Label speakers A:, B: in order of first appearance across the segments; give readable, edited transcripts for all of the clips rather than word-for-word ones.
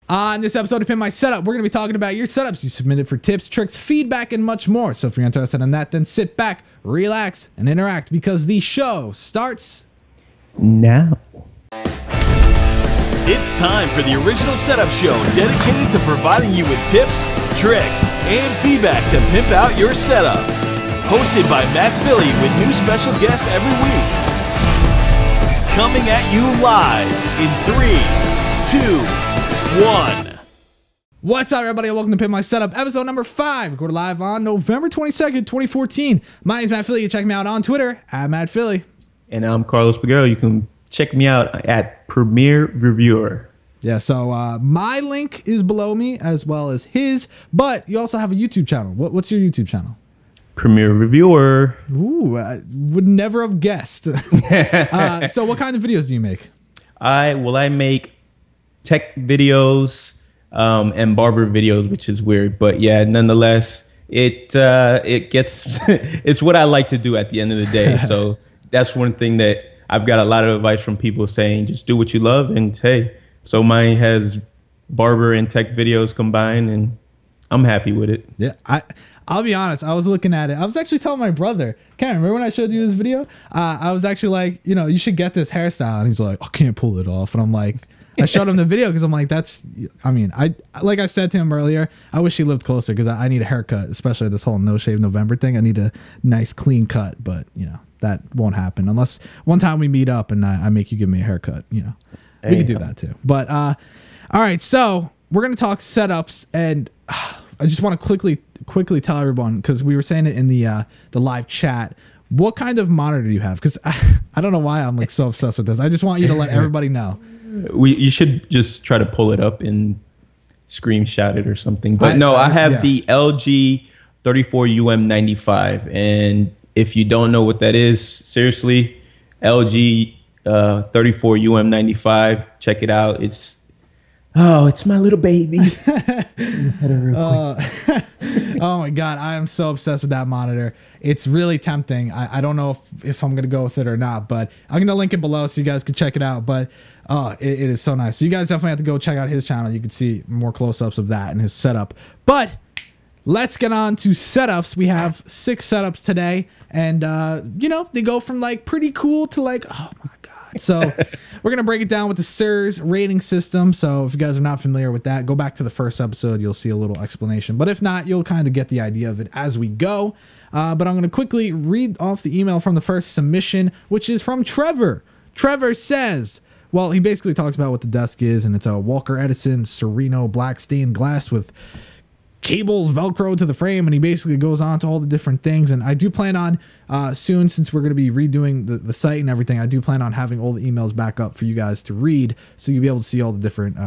A: On this episode of Pimp My Setup, we're going to be talking about your setups you submitted for tips, tricks, feedback, and much more. So if you're interested in that, then sit back, relax, and interact because the show starts
B: now.
C: It's time for the original setup show dedicated to providing you with tips, tricks, and feedback to pimp out your setup. Hosted by Philie with new special guests every week. Coming at you live in 3, 2, 1.
A: What's up, everybody? Welcome to Pimp My Setup, episode number 5, recorded live on November 22nd, 2014. My name is Philie. You check me out on Twitter at Philie.
B: And I'm Carlos Peguero. You can check me out at Premier Reviewer.
A: Yeah, so my link is below me as well as his, but you also have a YouTube channel. What's your YouTube channel?
B: Premier Reviewer.
A: Ooh, I would never have guessed. So what kind of videos do you make? I
B: make tech videos and barber videos, which is weird, but yeah, nonetheless, it gets it's what I like to do at the end of the day. So that's one thing that I've got a lot of advice from people saying, just do what you love. And hey, so mine has barber and tech videos combined, and I'm happy with it.
A: Yeah, I'll be honest. I was looking at it. I was actually telling my brother, Karen, remember when I showed you this video? I was actually like, you should get this hairstyle. And he's like, I can't pull it off. And I'm like, I showed him the video because I'm like, like I said to him earlier, I wish he lived closer because I need a haircut, especially this whole no shave November thing. I need a nice clean cut, but that won't happen unless one time we meet up and I make you give me a haircut. We could do that too. But all right, so we're gonna talk setups, and I just want to quickly tell everyone, because we were saying it in the live chat. What kind of monitor do you have? Because I don't know why I'm like so obsessed with this. I just want you to let everybody know.
B: You should just try to pull it up and screenshot it or something. But I have the LG 34UM95, and if you don't know what that is, seriously, LG 34UM95, check it out. It's my little baby.
A: Oh my god, I am so obsessed with that monitor. It's really tempting. I don't know if I'm gonna go with it or not, but I'm gonna link it below so you guys can check it out. But it is so nice. So you guys definitely have to go check out his channel. You can see more close-ups of that and his setup. But let's get on to setups. We have 6 setups today, and they go from like pretty cool to like, oh my god. So we're gonna break it down with the SIRS rating system. So if you guys are not familiar with that, go back to the first episode. You'll see a little explanation. But if not, you'll kind of get the idea of it as we go. But I'm gonna quickly read off the email from the first submission, which is from Trevor. Trevor says, well, he basically talks about what the desk is, and it's a Walker Edison Sereno black stained glass with cables Velcro to the frame, and he basically goes on to all the different things. And I do plan on soon, since we're going to be redoing the site and everything, I do plan on having all the emails back up for you guys to read, so you'll be able to see all the different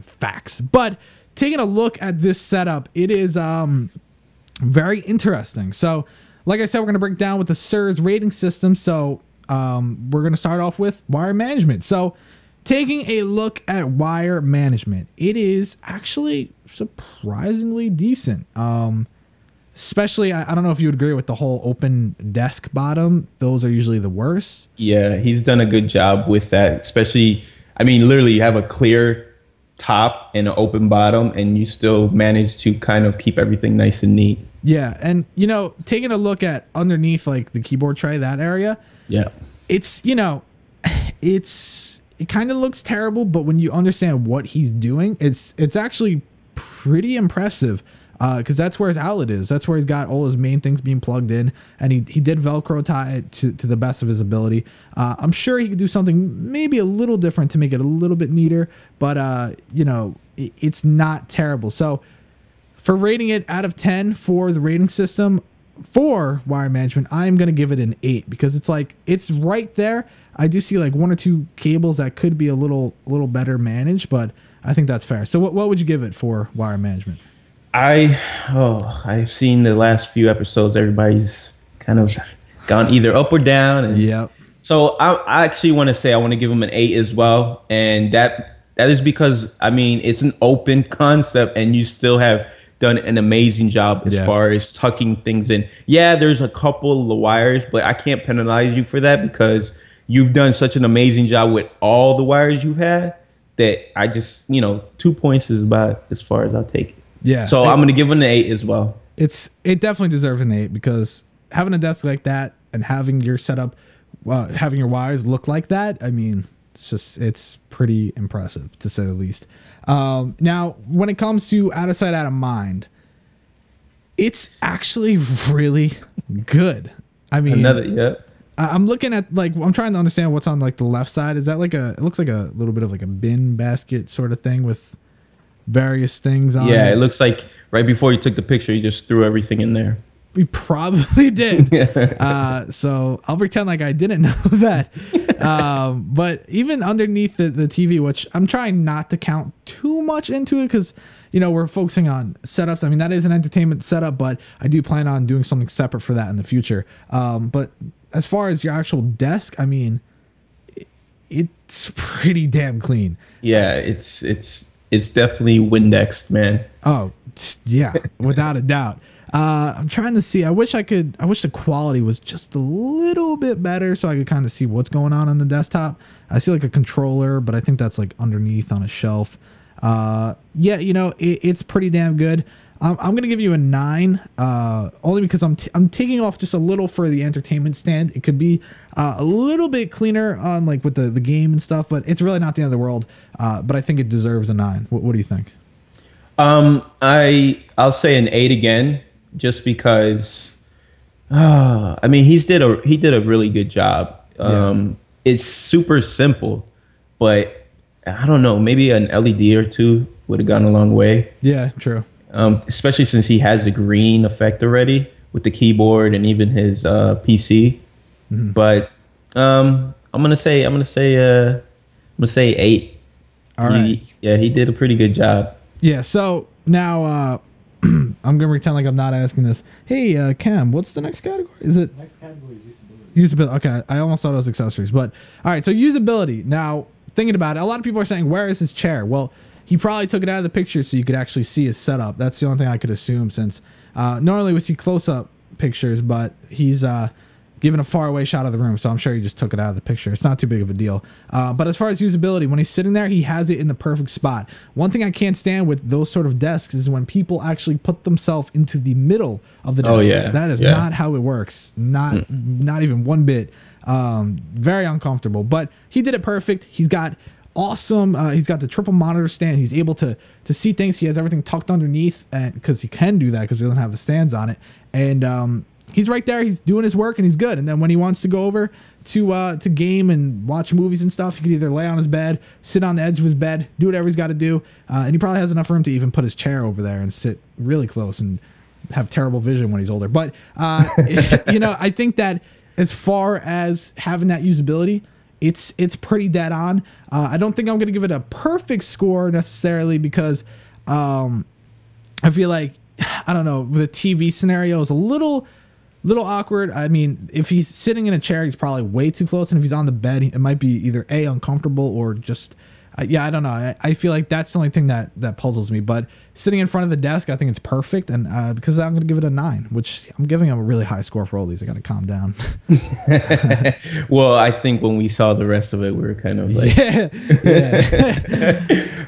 A: facts. But taking a look at this setup, it is very interesting. So like I said, we're going to break down with the SIRS rating system. So we're going to start off with wire management. So taking a look at wire management, it is actually surprisingly decent. Especially, I don't know if you would agree with the whole open desk bottom. Those are usually the worst.
B: Yeah, he's done a good job with that. Especially, I mean, literally you have a clear top and an open bottom, and you still manage to kind of keep everything nice and neat.
A: Yeah, and taking a look at underneath like the keyboard tray, that area. Yeah. It kind of looks terrible, but when you understand what he's doing, it's actually pretty impressive, because that's where his outlet is. That's where he's got all his main things being plugged in, and he did Velcro tie it to the best of his ability. I'm sure he could do something maybe a little different to make it a little bit neater, but it's not terrible. So for rating it out of 10 for the rating system for wire management, I'm going to give it an 8, because it's right there. I do see like 1 or 2 cables that could be a little better managed, but I think that's fair. So what would you give it for wire management?
B: I've seen the last few episodes. Everybody's kind of gone either up or down. And
A: yeah.
B: So I actually want to give him an 8 as well. And that is because, I mean, it's an open concept, and you still have done an amazing job as far as tucking things in. Yeah, there's a couple of wires, but I can't penalize you for that because you've done such an amazing job with all the wires you've had that I just, 2 points is about as far as I'll take it.
A: Yeah.
B: So I'm gonna give him an 8 as well.
A: It definitely deserves an 8 because having a desk like that and having your setup, having your wires look like that, I mean, it's pretty impressive to say the least. Now, when it comes to out of sight, out of mind, it's actually really good. I mean, I'm looking at I'm trying to understand what's on like the left side. Is that it looks like a little bit of like a bin basket sort of thing with various things on it.
B: Yeah, it looks like right before you took the picture, you just threw everything in there.
A: We probably did. So I'll pretend like I didn't know that. But even underneath the TV, which I'm trying not to count too much into it because, we're focusing on setups. I mean, that is an entertainment setup, but I do plan on doing something separate for that in the future. But as far as your actual desk, I mean, it's pretty damn clean.
B: Yeah, it's definitely Windexed, man.
A: Oh, yeah, without a doubt. I'm trying to see. I wish the quality was just a little bit better so I could kind of see what's going on the desktop. I see like a controller, but I think that's like underneath on a shelf. Yeah, it's pretty damn good. I'm gonna give you a 9, only because I'm taking off just a little for the entertainment stand. It could be a little bit cleaner on like with the game and stuff, but it's really not the end of the world. But I think it deserves a 9. What do you think?
B: I'll say an 8 again, just because. I mean, he did a really good job. It's super simple, but I don't know, maybe an LED or two would have gone a long way.
A: Yeah, true.
B: Especially since he has the green effect already with the keyboard and even his PC. Mm-hmm. But I'm gonna say 8.
A: All right.
B: He did a pretty good job.
A: Yeah. So now I'm gonna pretend like I'm not asking this. Hey, Cam, what's the next category? Is it
D: next category is usability?
A: Usability. Okay, I almost thought it was accessories, but all right. So usability. Now thinking about it, a lot of people are saying, "Where is his chair?" Well, he probably took it out of the picture so you could actually see his setup. That's the only thing I could assume, since normally we see close-up pictures, but he's given a far-away shot of the room, so I'm sure he just took it out of the picture. It's not too big of a deal. But as far as usability, when he's sitting there, he has it in the perfect spot. One thing I can't stand with those sort of desks is when people actually put themselves into the middle of the desk.
B: Oh, yeah.
A: That is not how it works. Not even one bit. Very uncomfortable. But he did it perfect. He's got awesome. He's got the triple monitor stand. He's able to see things. He has everything tucked underneath, and because he can do that because he doesn't have the stands on it. And he's right there. He's doing his work and he's good. And then when he wants to go over to game and watch movies and stuff, he can either lay on his bed, sit on the edge of his bed, do whatever he's got to do. And he probably has enough room to even put his chair over there and sit really close and have terrible vision when he's older. But I think that as far as having that usability, it's pretty dead on. I don't think I'm going to give it a perfect score necessarily because I feel like, I don't know, the TV scenario is a little awkward. I mean, if he's sitting in a chair, he's probably way too close. And if he's on the bed, it might be either A, uncomfortable, or just, I don't know. I feel like that's the only thing that puzzles me. But sitting in front of the desk, I think it's perfect. And because I'm going to give it a 9, which I'm giving him a really high score for all these. I got to calm down.
B: Well, I think when we saw the rest of it, we were kind of like,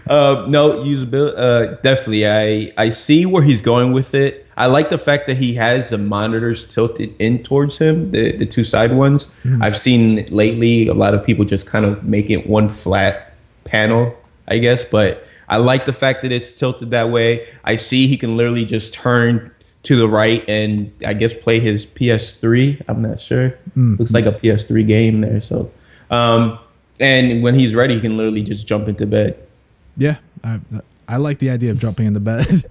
B: no, usability. Definitely. I see where he's going with it. I like the fact that he has the monitors tilted in towards him, the two side ones. Mm-hmm. I've seen lately a lot of people just kind of make it one flat panel, I guess. But I like the fact that it's tilted that way. I see he can literally just turn to the right and I guess play his PS3. I'm not sure. Mm-hmm. Looks like a PS3 game there. So, and when he's ready, he can literally just jump into bed.
A: Yeah, I like the idea of jumping in the bed.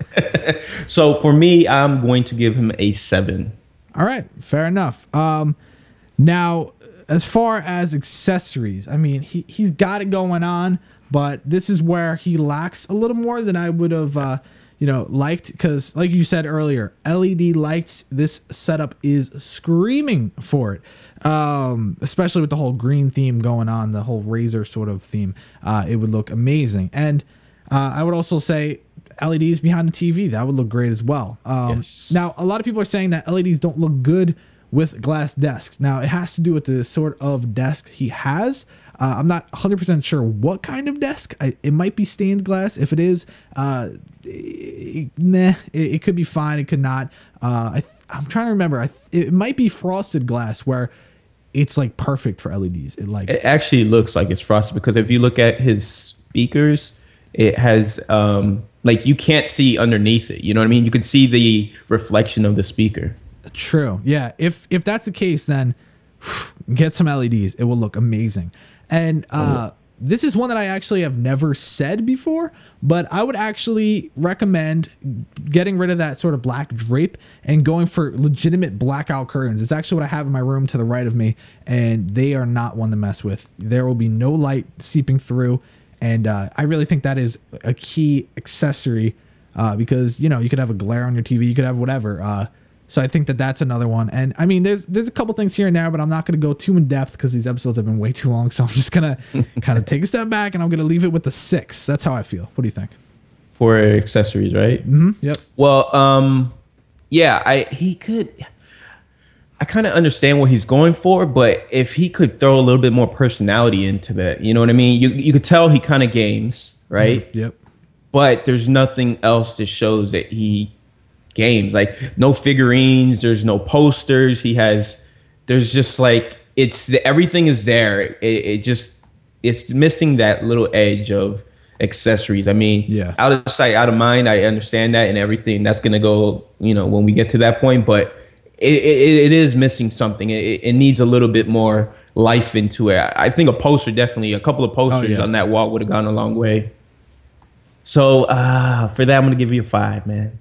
B: So for me, I'm going to give him a 7.
A: All right, fair enough. Now, as far as accessories, I mean, he's got it going on, but this is where he lacks a little more than I would have, liked. Because, like you said earlier, LED lights. This setup is screaming for it. Especially with the whole green theme going on, the whole razor sort of theme. It would look amazing, and I would also say LEDs behind the TV, that would look great as well.
B: Yes.
A: Now, a lot of people are saying that LEDs don't look good with glass desks. Now, it has to do with the sort of desk he has. I'm not 100% sure what kind of desk. It might be stained glass. If it is, it could be fine. It could not. I'm trying to remember. It might be frosted glass where it's like perfect for LEDs.
B: It actually looks like it's frosted because if you look at his speakers, it has like you can't see underneath it. You know what I mean? You can see the reflection of the speaker.
A: True. Yeah. If that's the case, then get some LEDs. It will look amazing. And this is one that I actually have never said before, but I would actually recommend getting rid of that sort of black drape and going for legitimate blackout curtains. It's actually what I have in my room to the right of me, and they are not one to mess with. There will be no light seeping through, and I really think that is a key accessory because, you know, you could have a glare on your TV, you could have whatever. So I think that that's another one. And I mean, there's a couple things here and there, but I'm not going to go too in depth because these episodes have been way too long. So I'm just going to kind of take a step back and I'm going to leave it with the 6. That's how I feel. What do you think?
B: For accessories, right?
A: Mm-hmm. Yep.
B: Well, yeah, I kind of understand what he's going for, but if he could throw a little bit more personality into that, you know what I mean? You could tell he kind of games, right?
A: Mm-hmm. Yep.
B: But there's nothing else that shows that he games, like no figurines, there's no posters. There's just like everything is there. It's missing that little edge of accessories. I mean,
A: yeah,
B: out of sight, out of mind. I understand that and everything. That's gonna go, you know, when we get to that point. But it is missing something. It needs a little bit more life into it. I think a couple of posters on that wall would have gone a long way. So for that, I'm gonna give you a 5, man.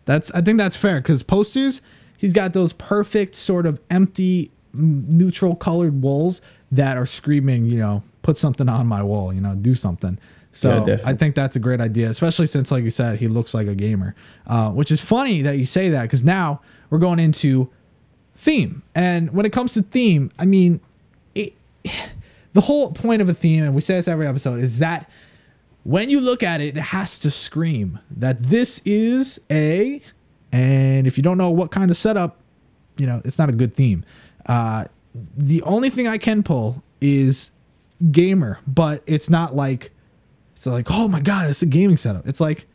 A: I think that's fair because posters, he's got those perfect sort of empty, neutral colored walls that are screaming, you know, put something on my wall, you know, do something. So yeah, I think that's a great idea, especially since, like you said, he looks like a gamer, which is funny that you say that because now we're going into theme. And when it comes to theme, I mean, the whole point of a theme, and we say this every episode, is that when you look at it, it has to scream that this is and if you don't know what kind of setup, you know, it's not a good theme. The only thing I can pull is gamer, but it's not like, oh my God, it's a gaming setup. It's like,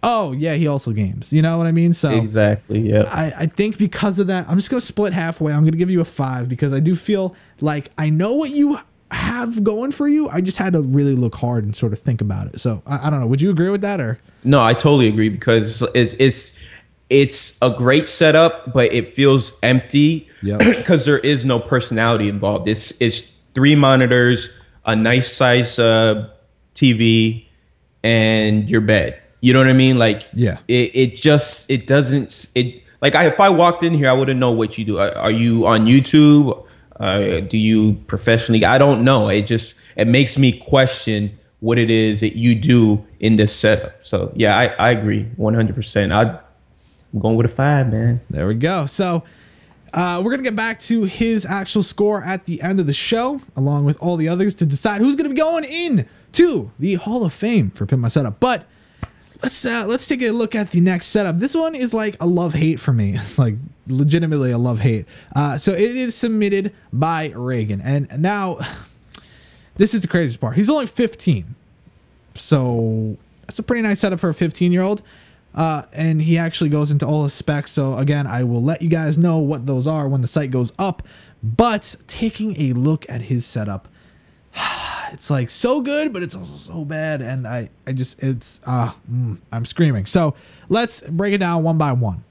A: oh yeah, he also games. You know what I mean? So
B: exactly, yeah.
A: I think because of that, I'm just going to split halfway. I'm going to give you a 5 because I do feel like I know what you have going for you. I just had to really look hard and sort of think about it. So I don't know. Would you agree with that or? No,
B: I totally agree because it's a great setup, but it feels empty because there is no personality involved. It's 3 monitors, a nice size TV, and your bed. You know what I mean? Like, yeah. It doesn't. Like if I walked in here, I wouldn't know what you do. Are you on YouTube? Do you professionally? I don't know. It makes me question what it is that you do in this setup. So yeah, I agree 100%. I'm going with a 5, man.
A: There we go. So we're going to get back to his actual score at the end of the show, along with all the others to decide who's going to be going in to the Hall of Fame for Pimp My Setup. But let's take a look at the next setup. This one is like a love-hate for me. It's like legitimately a love-hate. So it is submitted by Reagan. And now, this is the craziest part. He's only 15. So that's a pretty nice setup for a 15-year-old. And he actually goes into all his specs. So again, I will let you guys know what those are when the site goes up. But taking a look at his setup, it's like so good, but it's also so bad. And I'm screaming. So let's break it down one by one.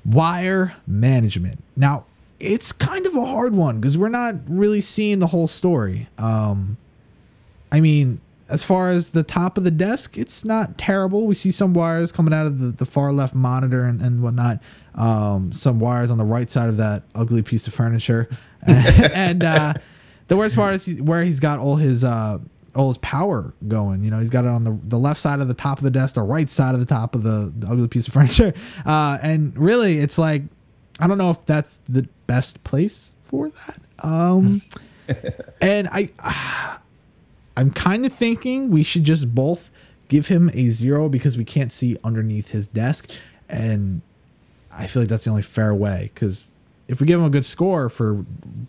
A: Wire management. Now, it's kind of a hard one because we're not really seeing the whole story. I mean, as far as the top of the desk, it's not terrible. We see some wires coming out of the far left monitor and whatnot. Some wires on the right side of that ugly piece of furniture. And the worst part is where he's got all his power going. You know, he's got it on the left side of the top of the desk, the right side of the top of the ugly piece of furniture. And really, it's like, I don't know if that's the best place for that. And I'm kind of thinking we should just both give him a 0 because we can't see underneath his desk. And I feel like that's the only fair way because if we give him a good score for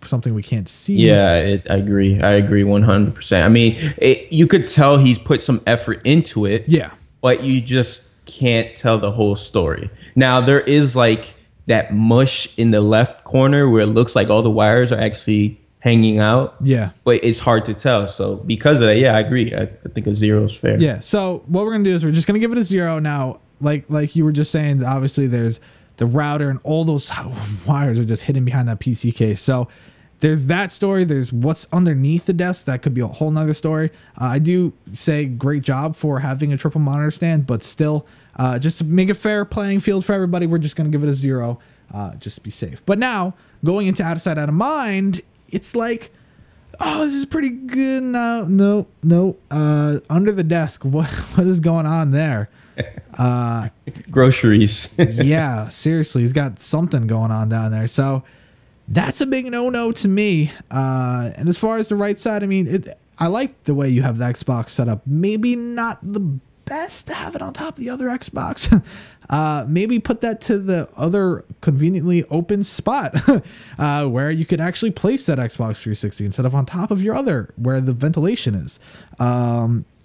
A: something we can't see.
B: Yeah, I agree. I agree 100%. I mean, you could tell he's put some effort into it.
A: Yeah.
B: But you just can't tell the whole story. Now, there is like that mush in the left corner where it looks like all the wires are actually hanging out.
A: Yeah.
B: But it's hard to tell. So because of that, yeah, I agree. I think a 0 is fair.
A: Yeah. So what we're going to do is we're just going to give it a 0 now. Like you were just saying, obviously there's the router and all those wires are just hidden behind that PC case. So there's that story. There's what's underneath the desk. That could be a whole nother story. I do say great job for having a triple monitor stand, but still, just to make a fair playing field for everybody, we're just going to give it a 0, just to be safe. But now going into out of sight, out of mind, it's like, oh, this is pretty good. No. Under the desk, what is going on there?
B: Groceries.
A: Yeah, seriously, he's got something going on down there. So that's a big no to me. And as far as the right side, I mean, I like the way you have the Xbox set up. Maybe not the best to have it on top of the other Xbox. Maybe put that to the other conveniently open spot where you could actually place that Xbox 360 instead of on top of your other where the ventilation is.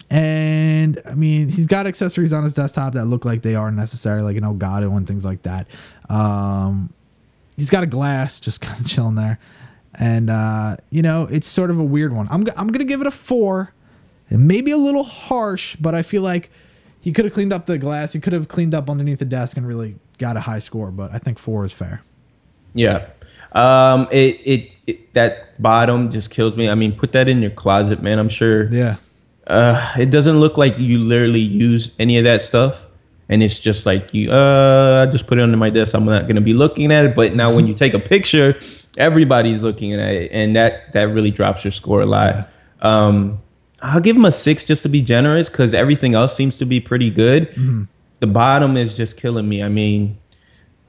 A: And I mean, he's got accessories on his desktop that look like they are necessary, like an Elgato and things like that. He's got a glass just kind of chilling there. And, it's sort of a weird one. I'm going to give it a 4. It may be a little harsh, but I feel like he could have cleaned up the glass. He could have cleaned up underneath the desk and really got a high score, but I think 4 is fair.
B: Yeah. That bottom just kills me. I mean, put that in your closet, man. I'm sure.
A: Yeah.
B: It doesn't look like you literally use any of that stuff. And it's just like I just put it under my desk. I'm not going to be looking at it. But now when you take a picture, everybody's looking at it. And that really drops your score a lot. Yeah. I'll give him a 6 just to be generous because everything else seems to be pretty good. Mm-hmm. The bottom is just killing me. I mean,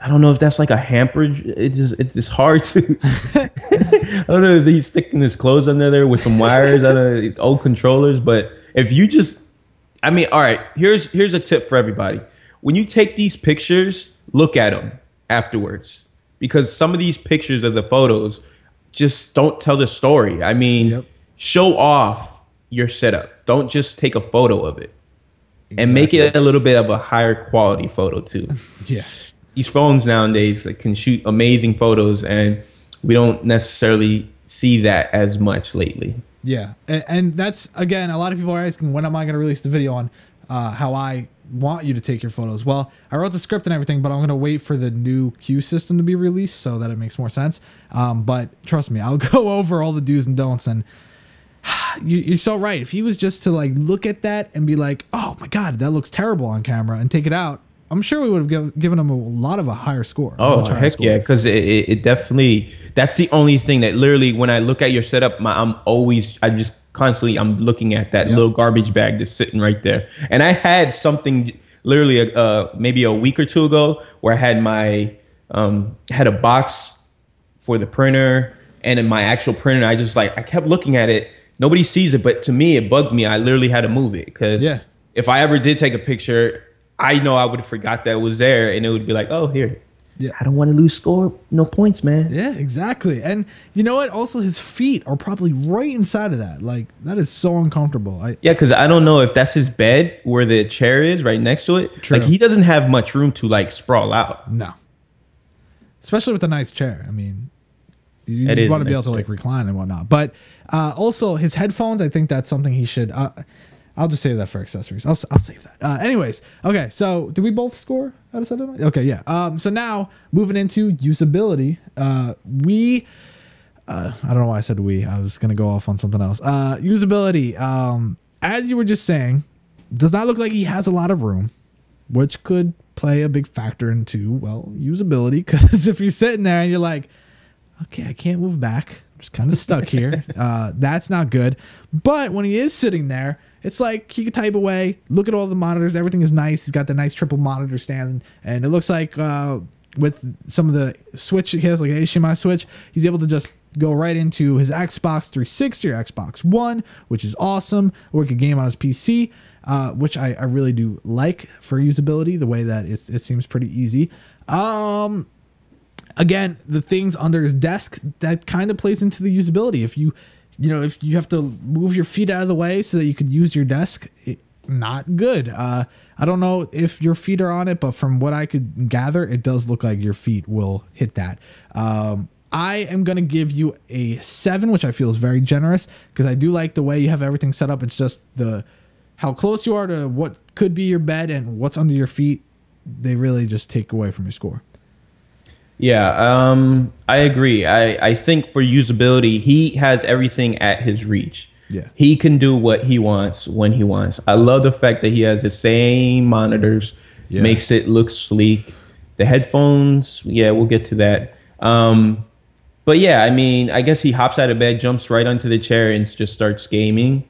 B: I don't know if that's like a hamper. It's hard to. I don't know if he's sticking his clothes under there with some wires. I don't know, old controllers. But if you just, I mean, all right. Here's a tip for everybody. When you take these pictures, look at them afterwards because some of these pictures of the photos just don't tell the story. I mean, show off your setup. Don't just take a photo of it. Exactly. And make it a little bit of a higher quality photo too.
A: Yeah.
B: These phones nowadays can shoot amazing photos, and we don't necessarily see that as much lately.
A: Yeah, and that's, again, a lot of people are asking, when am I going to release the video on how I want you to take your photos? Well, I wrote the script and everything, but I'm going to wait for the new queue system to be released so that it makes more sense. But trust me, I'll go over all the do's and don'ts. And you're so right. If he was just to like look at that and be like, oh my God, that looks terrible on camera, and take it out, I'm sure we would have given him a higher score.
B: Oh, heck yeah, because it definitely, that's the only thing that literally, when I look at your setup, I'm looking at that little garbage bag that's sitting right there. And I had something literally maybe a week or two ago where I had had a box for the printer, and in my actual printer, I kept looking at it. Nobody sees it, but to me, it bugged me. I literally had to move it because if I ever did take a picture, I know I would have forgot that it was there, and it would be like, oh, here. Yeah. I don't want to lose score. No points, man.
A: Yeah, exactly. And you know what? Also, his feet are probably right inside of that. Like, that is so uncomfortable.
B: Yeah, because I don't know if that's his bed where the chair is right next to it. True. Like, he doesn't have much room to, like, sprawl out.
A: No. Especially with a nice chair. I mean, you want to be able to, like, recline and whatnot. But also, his headphones, I think that's something he should... I'll just save that for accessories. I'll save that. Anyways, okay. So did we both score out of 7? Okay, yeah. So now moving into usability, I don't know why I said we. I was gonna go off on something else. Usability, as you were just saying, does not look like he has a lot of room, which could play a big factor into usability. Because if you're sitting there and you're like, okay, I can't move back, I'm just kind of stuck here. That's not good. But when he is sitting there, it's like he could type away, look at all the monitors. Everything is nice. He's got the nice triple monitor stand. And it looks like with some of the switch, he has like an HDMI switch, he's able to just go right into his Xbox 360 or Xbox One, which is awesome. Work a game on his PC, which I really do like for usability, the way that it seems pretty easy. Again, the things under his desk, that kind of plays into the usability. If you have to move your feet out of the way so that you could use your desk, not good. I don't know if your feet are on it, but from what I could gather, it does look like your feet will hit that. I am going to give you a 7, which I feel is very generous because I do like the way you have everything set up. It's just how close you are to what could be your bed and what's under your feet. They really just take away from your score.
B: Yeah, I agree. I think for usability, he has everything at his reach.
A: Yeah.
B: He can do what he wants when he wants. I love the fact that he has the same monitors, makes it look sleek. The headphones, yeah, we'll get to that. But yeah, I mean, I guess he hops out of bed, jumps right onto the chair, and just starts gaming.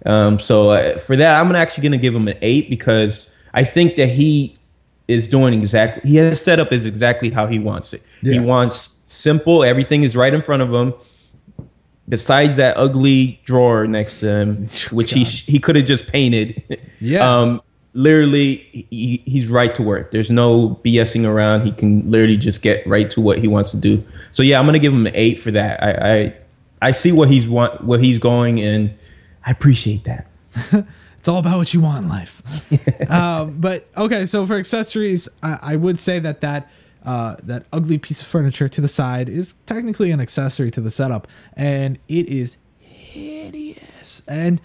B: So for that, I'm actually going to give him an 8 because I think that he is doing exactly, he has set up is exactly how he wants it. Yeah. He wants simple, everything is right in front of him. Besides that ugly drawer next to him, which he could have just painted. Yeah. Literally, he's right to work. There's no BSing around. He can literally just get right to what he wants to do. So yeah, I'm gonna give him an 8 for that. I see what he's going, and I appreciate that.
A: It's all about what you want in life. But okay, so for accessories, I would say that ugly piece of furniture to the side is technically an accessory to the setup, and it is hideous. And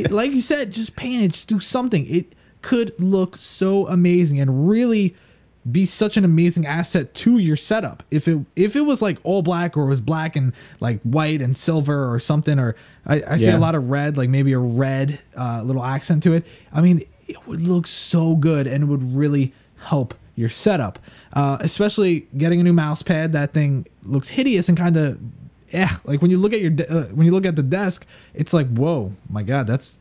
A: like you said, just paint it, just do something. It could look so amazing and really be such an amazing asset to your setup if it was like all black, or it was black and like white and silver or something, or I see a lot of red, like maybe a red little accent to it. I mean, it would look so good and it would really help your setup, especially getting a new mouse pad. That thing looks hideous and kind of like when you look at the desk, it's like, whoa, my God, that's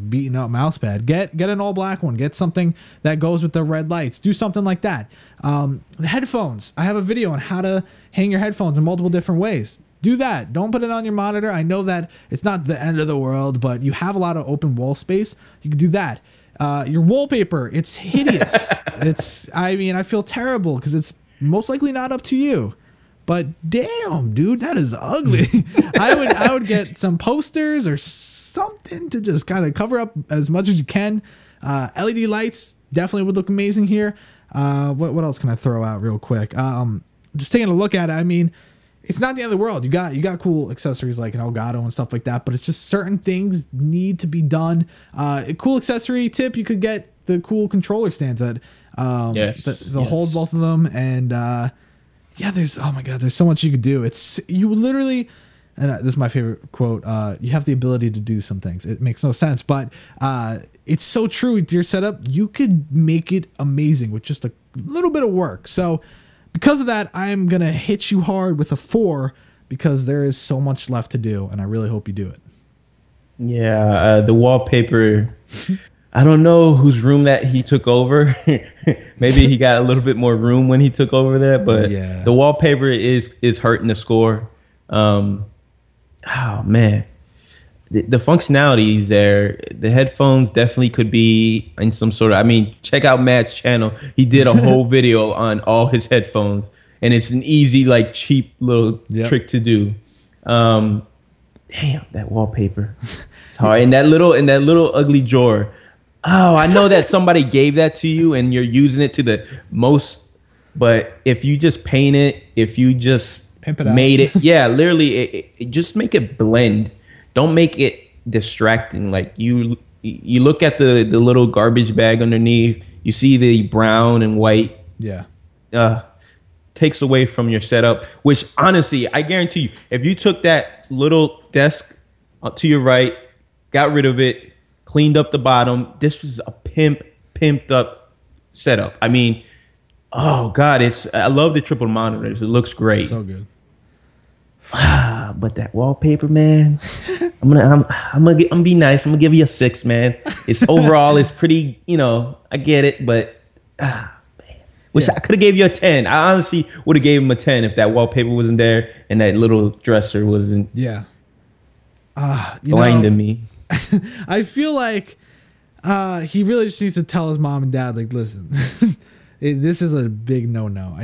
A: beaten up mouse pad. Get an all black one. Get something that goes with the red lights. Do something like that. The headphones. I have a video on how to hang your headphones in multiple different ways. Do that. Don't put it on your monitor. I know that it's not the end of the world, but you have a lot of open wall space. You can do that. Your wallpaper, it's hideous. I feel terrible because it's most likely not up to you. But damn, dude, that is ugly. I would get some posters or something to just kind of cover up as much as you can. LED lights definitely would look amazing here. What else can I throw out real quick? Just taking a look at it, I mean, it's not the end of the world. You got cool accessories like an Elgato and stuff like that, but it's just certain things need to be done. A cool accessory tip, you could get the cool controller stands that they'll hold both of them, and yeah, oh my God, there's so much you could do. You literally, and this is my favorite quote, you have the ability to do some things. It makes no sense, but it's so true with your setup. You could make it amazing with just a little bit of work. So because of that, I'm going to hit you hard with a 4 because there is so much left to do, and I really hope you do it.
B: Yeah, the wallpaper, I don't know whose room that he took over. Maybe he got a little bit more room when he took over there, but yeah, the wallpaper is hurting the score. Oh man, the functionality is there. The headphones definitely could be in some sort of, I mean, check out Matt's channel. He did a whole video on all his headphones, and it's an easy, like, cheap little trick to do. Damn, that wallpaper. It's hard. And that little ugly drawer. Oh, I know that somebody gave that to you and you're using it to the most, but if you just paint it, if you just
A: pimp it
B: made it, yeah, literally, it just make it blend. Don't make it distracting. Like you look at the little garbage bag underneath, you see the brown and white.
A: Yeah.
B: Takes away from your setup, which honestly, I guarantee you, if you took that little desk to your right, got rid of it, cleaned up the bottom, this was a pimped up setup. I mean, oh God, I love the triple monitors. It looks great.
A: So good.
B: But that wallpaper, man, I'm gonna be nice. I'm gonna give you a 6, man. It's overall, it's pretty, I get it, but man. Wish I could have gave you a 10. I honestly would have gave him a 10 if that wallpaper wasn't there and that little dresser wasn't blinding me.
A: I feel like he really just needs to tell his mom and dad, like, listen, This is a big no-no.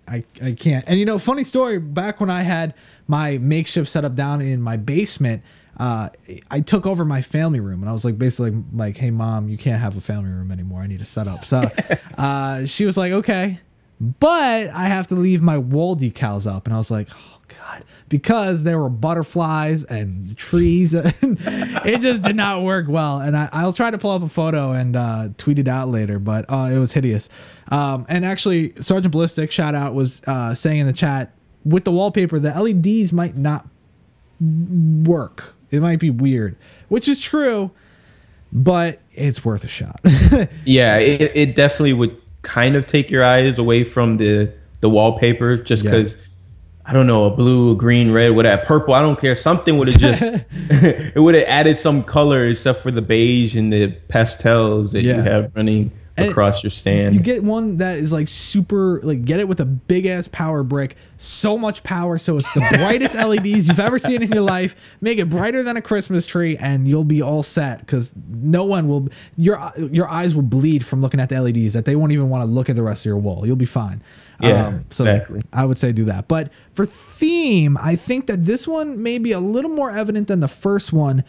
A: I can't. And you know, funny story, back when I had my makeshift setup down in my basement, I took over my family room, and I was like, basically like, hey mom, you can't have a family room anymore. I need a setup. So she was like, okay, but I have to leave my wall decals up. And I was like, oh God, because there were butterflies and trees. And it just did not work well. And I'll try to pull up a photo and tweet it out later, but it was hideous. And actually, Sergeant Ballistic, shout out, was saying in the chat, with the wallpaper, the LEDs might not work. It might be weird, which is true, but it's worth a shot.
B: Yeah, it definitely would kind of take your eyes away from the wallpaper, just because, I don't know, a blue, a green, red, whatever, purple, I don't care. Something would have just, it would have added some color except for the beige and the pastels that you have running across your stand.
A: You get one that is like super, like, get it with a big ass power brick, so much power, so it's the brightest LEDs you've ever seen in your life. Make it brighter than a Christmas tree, and you'll be all set, because no one will, your eyes will bleed from looking at the LEDs, that they won't even want to look at the rest of your wall. You'll be fine.
B: Yeah,
A: so
B: exactly.
A: I would say do that. But for theme, I think that this one may be a little more evident than the first one,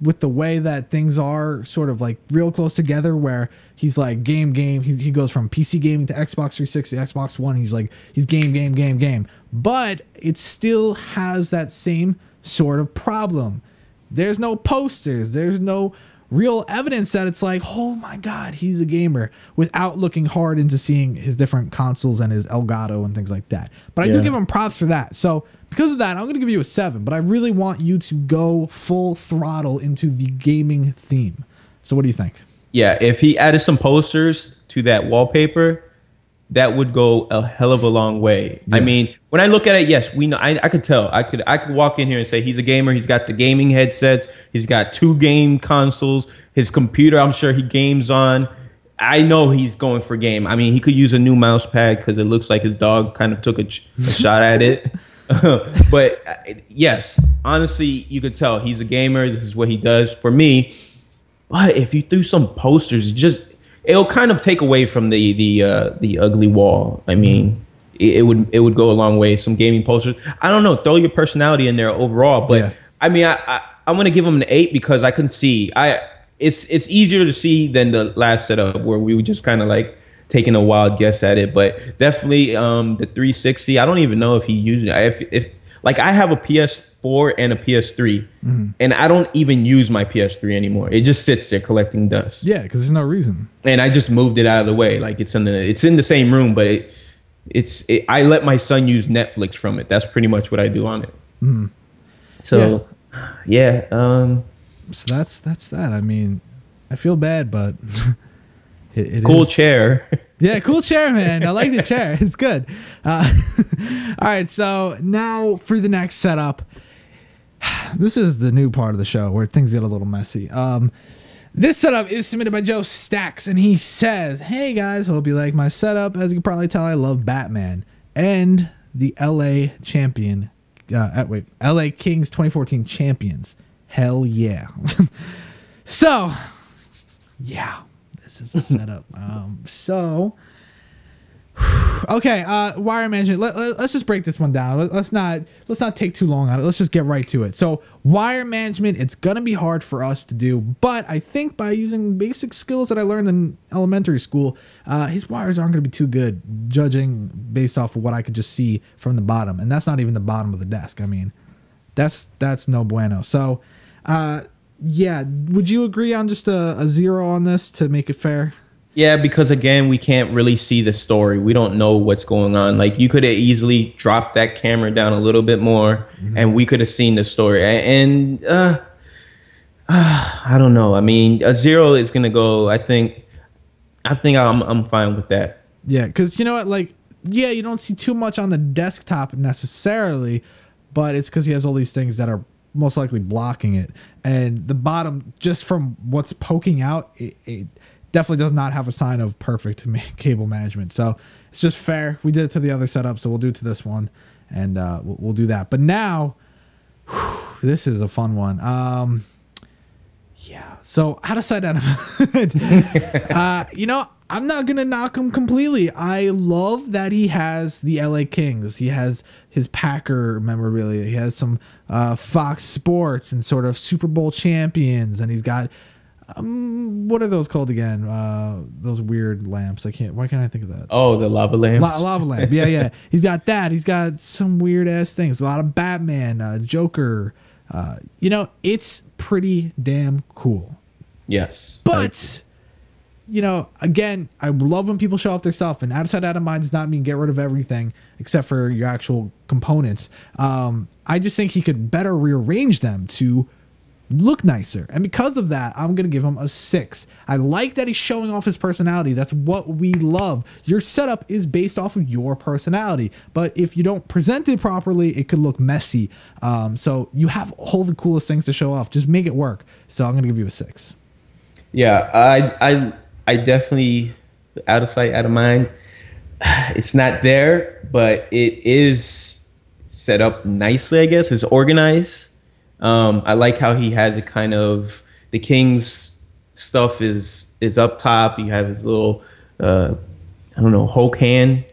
A: with the way that things are sort of like real close together, where he's like game. He goes from PC gaming to Xbox 360, Xbox One. He's like, he's game. But it still has that same sort of problem. There's no posters. There's no real evidence that it's like, oh my God, he's a gamer, without looking hard into seeing his different consoles and his Elgato and things like that. But I do give him props for that. So because of that, I'm going to give you a 7, but I really want you to go full throttle into the gaming theme. So what do you think?
B: Yeah, if he added some posters to that wallpaper, that would go a hell of a long way. Yeah. I mean, when I look at it, yes, we know. I could tell. I could walk in here and say he's a gamer. He's got the gaming headsets. He's got 2 game consoles. His computer, I'm sure he games on. I know he's going for game. I mean, he could use a new mouse pad because it looks like his dog kind of took a shot at it. But yes, honestly, you could tell he's a gamer. This is what he does. For me, but if you threw some posters, it'll kind of take away from the ugly wall. I mean, it would go a long way. Some gaming posters. I don't know. Throw your personality in there overall. But I mean, I'm gonna give him an 8 because I can see. It's easier to see than the last setup where we were just kind of like taking a wild guess at it. But definitely the 360. I don't even know if he used it. If like I have a PS4 and a PS3, and I don't even use my PS3 anymore. It just sits there collecting dust.
A: Yeah, because there's no reason. And
B: I just moved it out of the way. Like it's in the same room, but I let my son use Netflix from it. That's pretty much what I do on it. So yeah.
A: So that's that. I mean, I feel bad, but it
B: cool
A: is.
B: Chair.
A: Yeah, cool chair, man. I like the chair. It's good. All right, so now for the next setup. This is the new part of the show where things get a little messy. This setup is submitted by Joe Stacks, and he says, hey guys, hope you like my setup. As you can probably tell, I love Batman and the LA champion. LA Kings 2014 champions. Hell yeah. So, yeah. This is a setup. Okay, wire management. Let's just break this one down. Let's not take too long on it. Let's just get right to it. So wire management, it's gonna be hard for us to do, but I think by using basic skills that I learned in elementary school, his wires aren't gonna be too good, judging based off of what I could just see from the bottom, and that's not even the bottom of the desk. I mean, that's no bueno. So, yeah, would you agree on just a 0 on this to make it fair?
B: Yeah, because again, we can't really see the story. We don't know what's going on. Like you could have easily dropped that camera down a little bit more, and we could have seen the story. And I don't know. I mean, a 0 is gonna go. I think I'm fine with that.
A: Yeah, because you know what? Like, yeah, you don't see too much on the desktop necessarily, but it's because he has all these things that are most likely blocking it, and the bottom, just from what's poking out, it definitely does not have a sign of perfect cable management. So it's just fair. We did it to the other setup, so we'll do it to this one, and we'll do that. But now, this is a fun one. Yeah. So how to set that up? You know, I'm not gonna knock him completely. I love that he has the LA Kings. He has his Packer memorabilia. He has some Fox Sports and sort of Super Bowl champions, and he's got what are those called again? Those weird lamps. Why can't I think of that?
B: Oh, the lava lamps.
A: Lava lamp. Yeah. He's got that. He's got some weird ass things. A lot of Batman, Joker. It's pretty damn cool.
B: Yes.
A: But again, I love when people show off their stuff, and outside out of mind does not mean get rid of everything except for your actual components. I just think he could better rearrange them to look nicer, and because of that, I'm gonna give him a 6. I like that he's showing off his personality. That's what we love. Your setup is based off of your personality, but if you don't present it properly, it could look messy. So you have all the coolest things to show off. Just make it work. So I'm gonna give you a 6.
B: Yeah, I definitely, out of sight, out of mind. It's not there, but it is set up nicely, I guess. It's organized. I like how he has it kind of, the King's stuff is up top. You have his little, Hulk hand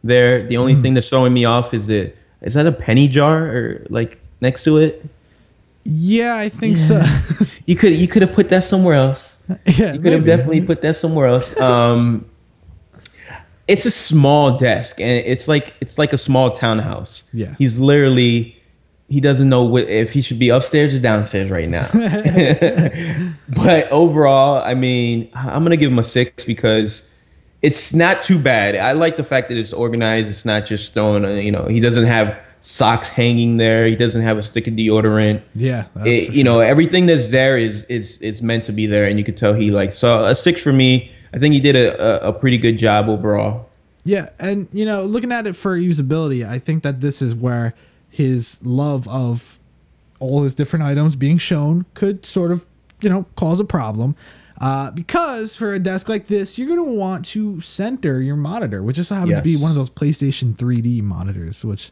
B: there. The only thing that's throwing me off is that a penny jar or like next to it?
A: Yeah, I think so.
B: You could have put that somewhere else.
A: Yeah,
B: you could have definitely put that somewhere else. It's a small desk, and it's like a small townhouse.
A: Yeah.
B: He doesn't know if he should be upstairs or downstairs right now. But overall, I mean, I'm going to give him a 6 because it's not too bad. I like the fact that it's organized. It's not just thrown, he doesn't have socks hanging there. He doesn't have a stick of deodorant.
A: Yeah.
B: Everything that's there is meant to be there. And you could tell so a 6 for me. I think he did a pretty good job overall.
A: Yeah. And, looking at it for usability, I think that this is where his love of all his different items being shown could sort of, cause a problem. Because for a desk like this, you're going to want to center your monitor, which just happens to be one of those PlayStation 3D monitors, which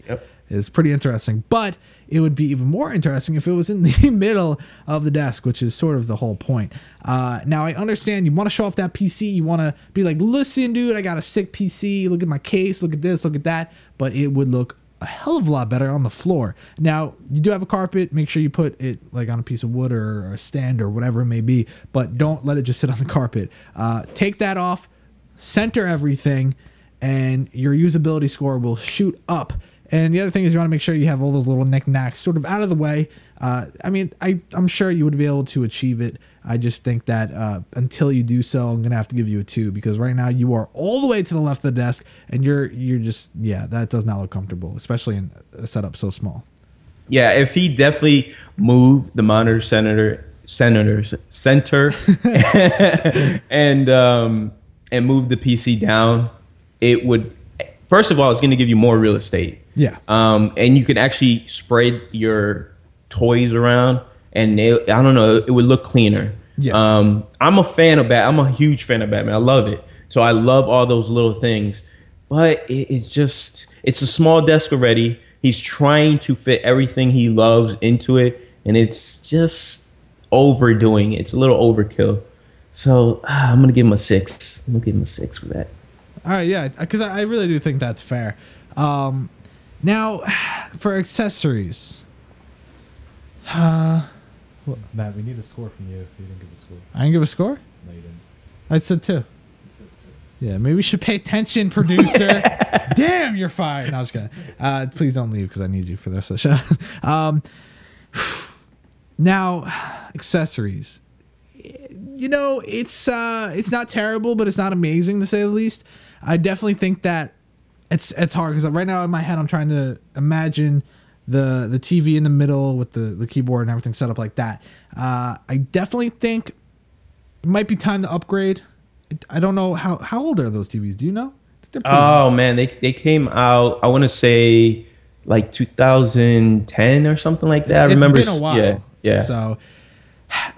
A: is pretty interesting. But it would be even more interesting if it was in the middle of the desk, which is sort of the whole point. Now, I understand you want to show off that PC. You want to be like, listen, dude, I got a sick PC. Look at my case. Look at this. Look at that. But it would look a hell of a lot better on the floor. Now, you do have a carpet. Make sure you put it like on a piece of wood or a stand or whatever it may be, but don't let it just sit on the carpet. Take that off, center everything, and your usability score will shoot up. And the other thing is you want to make sure you have all those little knickknacks sort of out of the way. I'm sure you would be able to achieve it. I just think that until you do so, I'm going to have to give you a 2 because right now you are all the way to the left of the desk and you're just, that does not look comfortable, especially in a setup so small.
B: Yeah, if he definitely moved the monitor center and moved the PC down, it would, first of all, it's going to give you more real estate.
A: Yeah.
B: And you can actually spread your toys around, and I don't know, it would look cleaner.
A: Yeah.
B: I'm a huge fan of Batman. I love it. So I love all those little things, but it's a small desk already. He's trying to fit everything he loves into it, and it's just overdoing it. It's a little overkill. So I'm gonna give him a 6. I'm gonna give him a 6 for that.
A: All right, yeah, because I really do think that's fair. Now, for accessories.
D: Well, Matt, we need a score from you. You didn't give a score.
A: I didn't give a score?
D: No, you didn't.
A: I said 2.
D: You said 2.
A: Yeah, maybe we should pay attention, producer. Damn, you're fired. No, I was kidding. Please don't leave because I need you for the rest of the show. Now, accessories. It's not terrible, but it's not amazing to say the least. I definitely think that it's hard because right now in my head I'm trying to imagine the TV in the middle with the keyboard and everything set up like that. I definitely think it might be time to upgrade. I don't know how old are those TVs? Do you know?
B: Oh man, they came out, I want to say like 2010 or something like that. I remember.
A: It's been a while.
B: Yeah.
A: So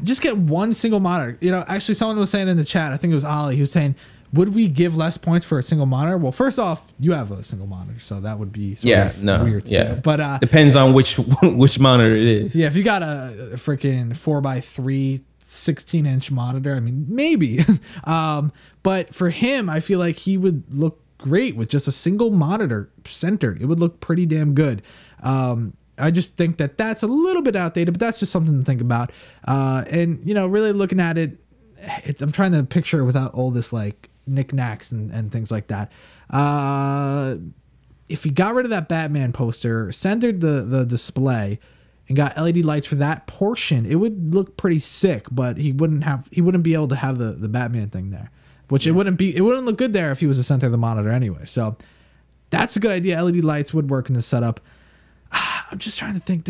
A: just get one single monitor. Actually someone was saying in the chat, I think it was Ollie, he was saying, would we give less points for a single monitor? Well, first off, you have a single monitor, so that would be weird to do. But
B: depends on which monitor it is.
A: Yeah, if you got a freaking 4x3 16-inch monitor. I mean, maybe. But for him, I feel like he would look great with just a single monitor centered. It would look pretty damn good. I just think that that's a little bit outdated, but that's just something to think about. And, you know, really looking at it, I'm trying to picture it without all this like knickknacks and things like that. If he got rid of that Batman poster, centered the display, and got LED lights for that portion, it would look pretty sick. But he wouldn't be able to have the Batman thing there, which it wouldn't look good there if he was to center the monitor anyway. So that's a good idea. LED lights would work in this setup. I'm just trying to think.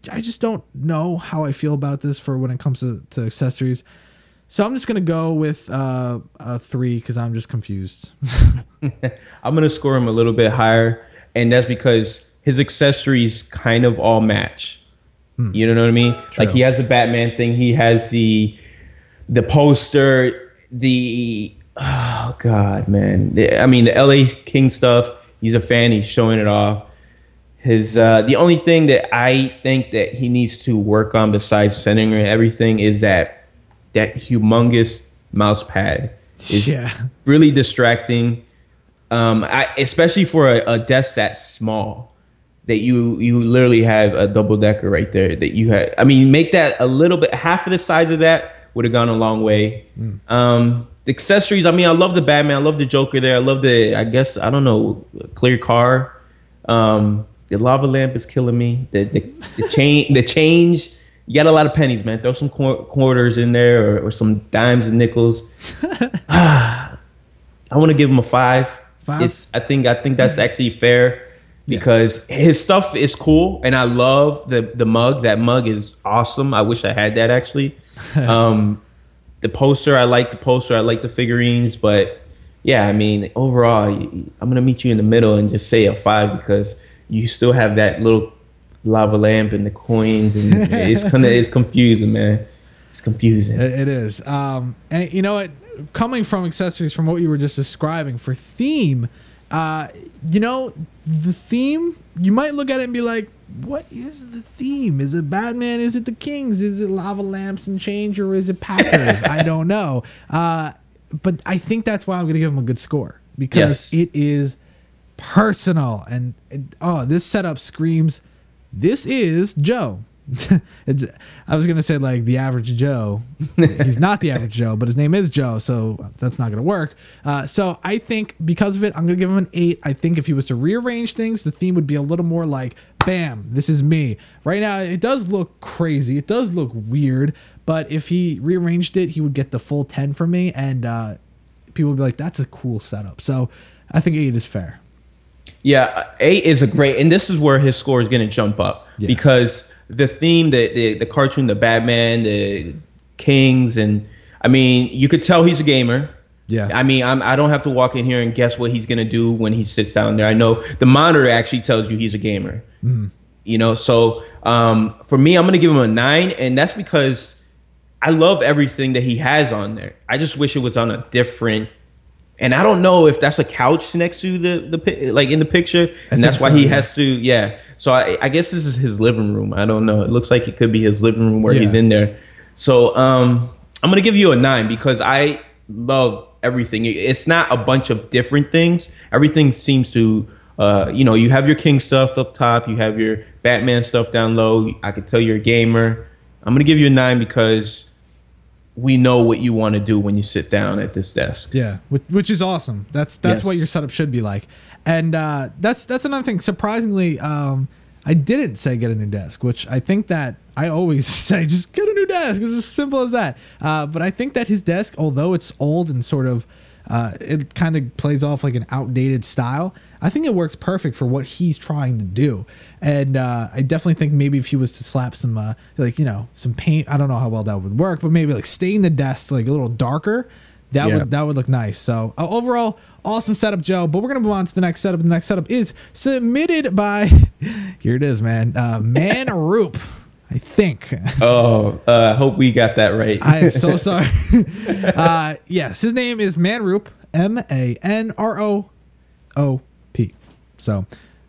A: I just don't know how I feel about this for when it comes to accessories. So I'm just going to go with a 3 because I'm just confused.
B: I'm going to score him a little bit higher. And that's because his accessories kind of all match. You know what I mean?
A: True.
B: Like he has the Batman thing. He has the poster, oh God, man. The LA King stuff. He's a fan. He's showing it off. The only thing that I think that he needs to work on besides centering and everything is that humongous mouse pad is really distracting. Especially for a desk that's small, that you literally have a double decker right there that you had. I mean, make that a little bit, half of the size of that would have gone a long way. The accessories, I mean, I love the Batman. I love the Joker there. I love clear car. The lava lamp is killing me. The change. You got a lot of pennies, man. Throw some quarters in there or some dimes and nickels. I want to give him a 5.
A: 5?
B: I think that's actually fair because his stuff is cool, and I love the mug. That mug is awesome. I wish I had that actually. The poster, I like the poster. I like the figurines, but yeah, I mean, overall, I'm gonna meet you in the middle and just say a 5 because you still have that little lava lamp and the coins, and it's confusing, man. It's confusing.
A: It is. And you know what? Coming from accessories, from what you were just describing for theme, you know, the theme, you might look at it and be like, what is the theme? Is it Batman? Is it the Kings? Is it lava lamps and change, or is it Packers? I don't know. But I think that's why I'm going to give him a good score, because it is personal. And this setup screams, this is Joe. I was gonna say like the average Joe. He's not the average Joe, but his name is Joe, so that's not gonna work. So I think because of it, I'm gonna give him an 8. I think if he was to rearrange things, the theme would be a little more like, bam, this is me. Right now, it does look crazy. It does look weird, but if he rearranged it, he would get the full 10 from me, and people would be like, that's a cool setup. So I think 8 is fair.
B: Yeah, 8 is a great, and this is where his score is gonna jump up because the theme, the cartoon, the Batman, the Kings, and I mean, you could tell he's a gamer. Yeah. I mean, I don't have to walk in here and guess what he's gonna do when he sits down there. I know the monitor actually tells you he's a gamer. You know, so for me, I'm gonna give him a 9, and that's because I love everything that he has on there. I just wish it was on a different. And I don't know if that's a couch next to the like in the picture, and that's why he has to. Yeah. So I guess this is his living room. I don't know. It looks like it could be his living room where he's in there. So I'm gonna give you a 9 because I love everything. It's not a bunch of different things. Everything seems to, you know, you have your King stuff up top. You have your Batman stuff down low. I could tell you're a gamer. I'm gonna give you a 9 because we know what you want to do when you sit down at this desk. Yeah,
A: which is awesome. That's what your setup should be like. And that's another thing. Surprisingly, I didn't say get a new desk, which I think that I always say just get a new desk. It's as simple as that. But I think that his desk, although it's old and sort of it kind of plays off like an outdated style, I think it works perfect for what he's trying to do. And I definitely think maybe if he was to slap some like, you know, some paint, I don't know how well that would work, but maybe like stain the desk like a little darker, that would look nice. So overall, awesome setup, Joe. But we're gonna move on to the next setup. The next setup is submitted by here it is, man. Man Roop, I think.
B: Hope we got that right.
A: I am so sorry. Yes, his name is Man Roop, MANROOP. So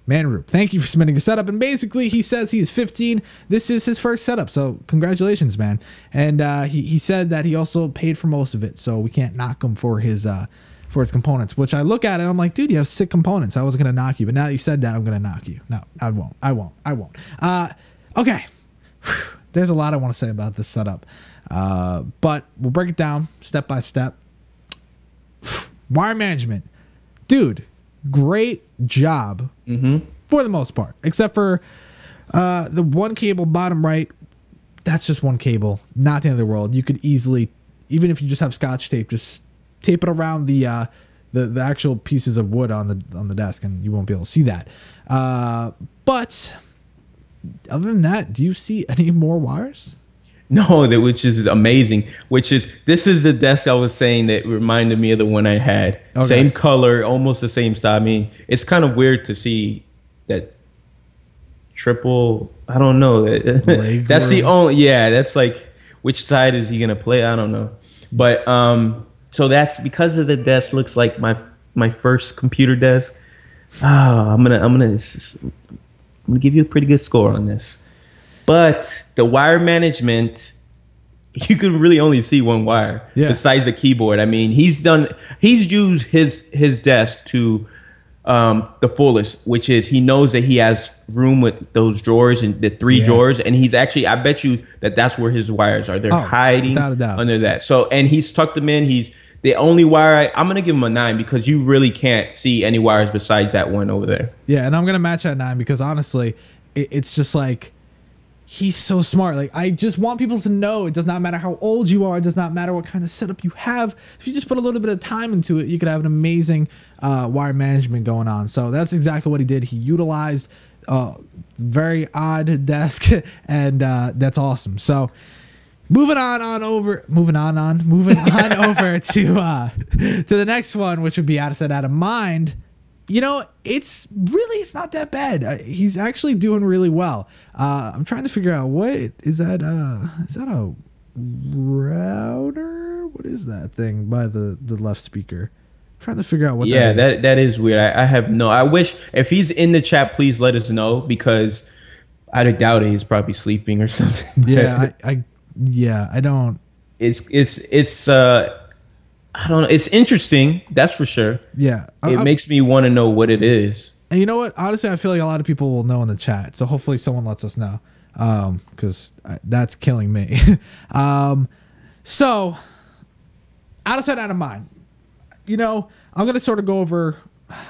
A: Manroop, thank you for submitting a setup. And basically, he says he is 15. This is his first setup, so congratulations, man. And he said that he also paid for most of it, so we can't knock him for his components. Which I look at it, and I'm like, dude, you have sick components. I was gonna knock you, but now that you said that, I'm gonna knock you. No, I won't. Okay. There's a lot I want to say about this setup, but we'll break it down step by step. Wire management, dude. Great job for the most part, except for the one cable bottom right. That's just one cable, not the end of the world. You could easily, even if you just have Scotch tape, just tape it around the actual pieces of wood on the desk, and you won't be able to see that. But other than that, do you see any more wires?
B: No, which is amazing. This is the desk I was saying that reminded me of the one I had. Okay. Same color, almost the same style. I mean, it's kind of weird to see that triple. I don't know. That's the only. Yeah, that's like, which side is he gonna play? I don't know. But so that's because of the desk. Looks like my first computer desk. I'm gonna give you a pretty good score on this. But the wire management, you could really only see one wire besides the keyboard. I mean, he's used his desk to the fullest, which is he knows that he has room with those drawers and the three drawers, and he's actually, I bet you that's where his wires are. They're hiding under that. So, and he's tucked them in. He's the only wire. I'm gonna give him a 9 because you really can't see any wires besides that one over there.
A: Yeah, and I'm gonna match that 9 because honestly, it's just like, he's so smart. Like, I just want people to know it does not matter how old you are. It does not matter what kind of setup you have. If you just put a little bit of time into it, you could have an amazing wire management going on. So that's exactly what he did. He utilized very odd desk, and that's awesome. So moving on over to the next one, which would be Out of Sight, Out of Mind. You know, it's not that bad. He's actually doing really well. I'm trying to figure out, what is that? Is that a router? What is that thing by the left speaker? I'm trying to figure out what that is.
B: Yeah, that is weird. I have no. I wish, if he's in the chat, please let us know, because I doubt it. He's probably sleeping or something.
A: Yeah, I don't.
B: It's I don't know. It's interesting, that's for sure.
A: Yeah.
B: It makes me want to know what it is.
A: And you know what? Honestly, I feel like a lot of people will know in the chat. So hopefully someone lets us know, because that's killing me. So, Out of Sight, Out of Mind. You know, I'm going to sort of go over,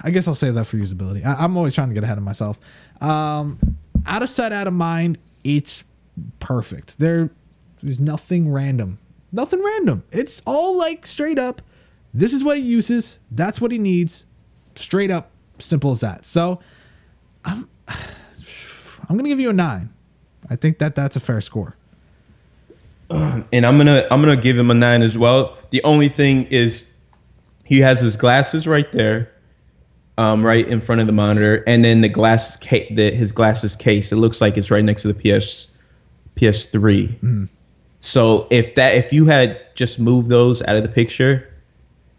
A: I guess I'll save that for usability. I'm always trying to get ahead of myself. Out of Sight, Out of Mind, it's perfect. There's nothing random. Nothing random. It's all like straight up. This is what he uses. That's what he needs. Straight up. Simple as that. So I'm gonna give you a 9. I think that's a fair score.
B: And I'm gonna give him a 9 as well. The only thing is, he has his glasses right there, right in front of the monitor, and then his glasses case. It looks like it's right next to the PS3. Mm. So if you had just moved those out of the picture,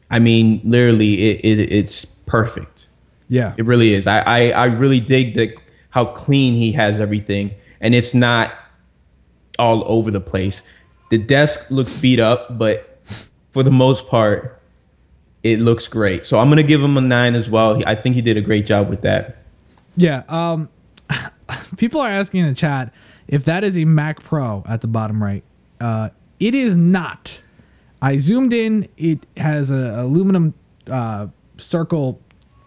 B: I mean, literally, it's perfect.
A: Yeah,
B: it really is. I really dig how clean he has everything, and it's not all over the place. The desk looks beat up, but for the most part, it looks great. So I'm gonna give him a 9 as well. I think he did a great job with that.
A: Yeah. People are asking in the chat if that is a Mac Pro at the bottom right. It is not. I zoomed in. It has a aluminum circle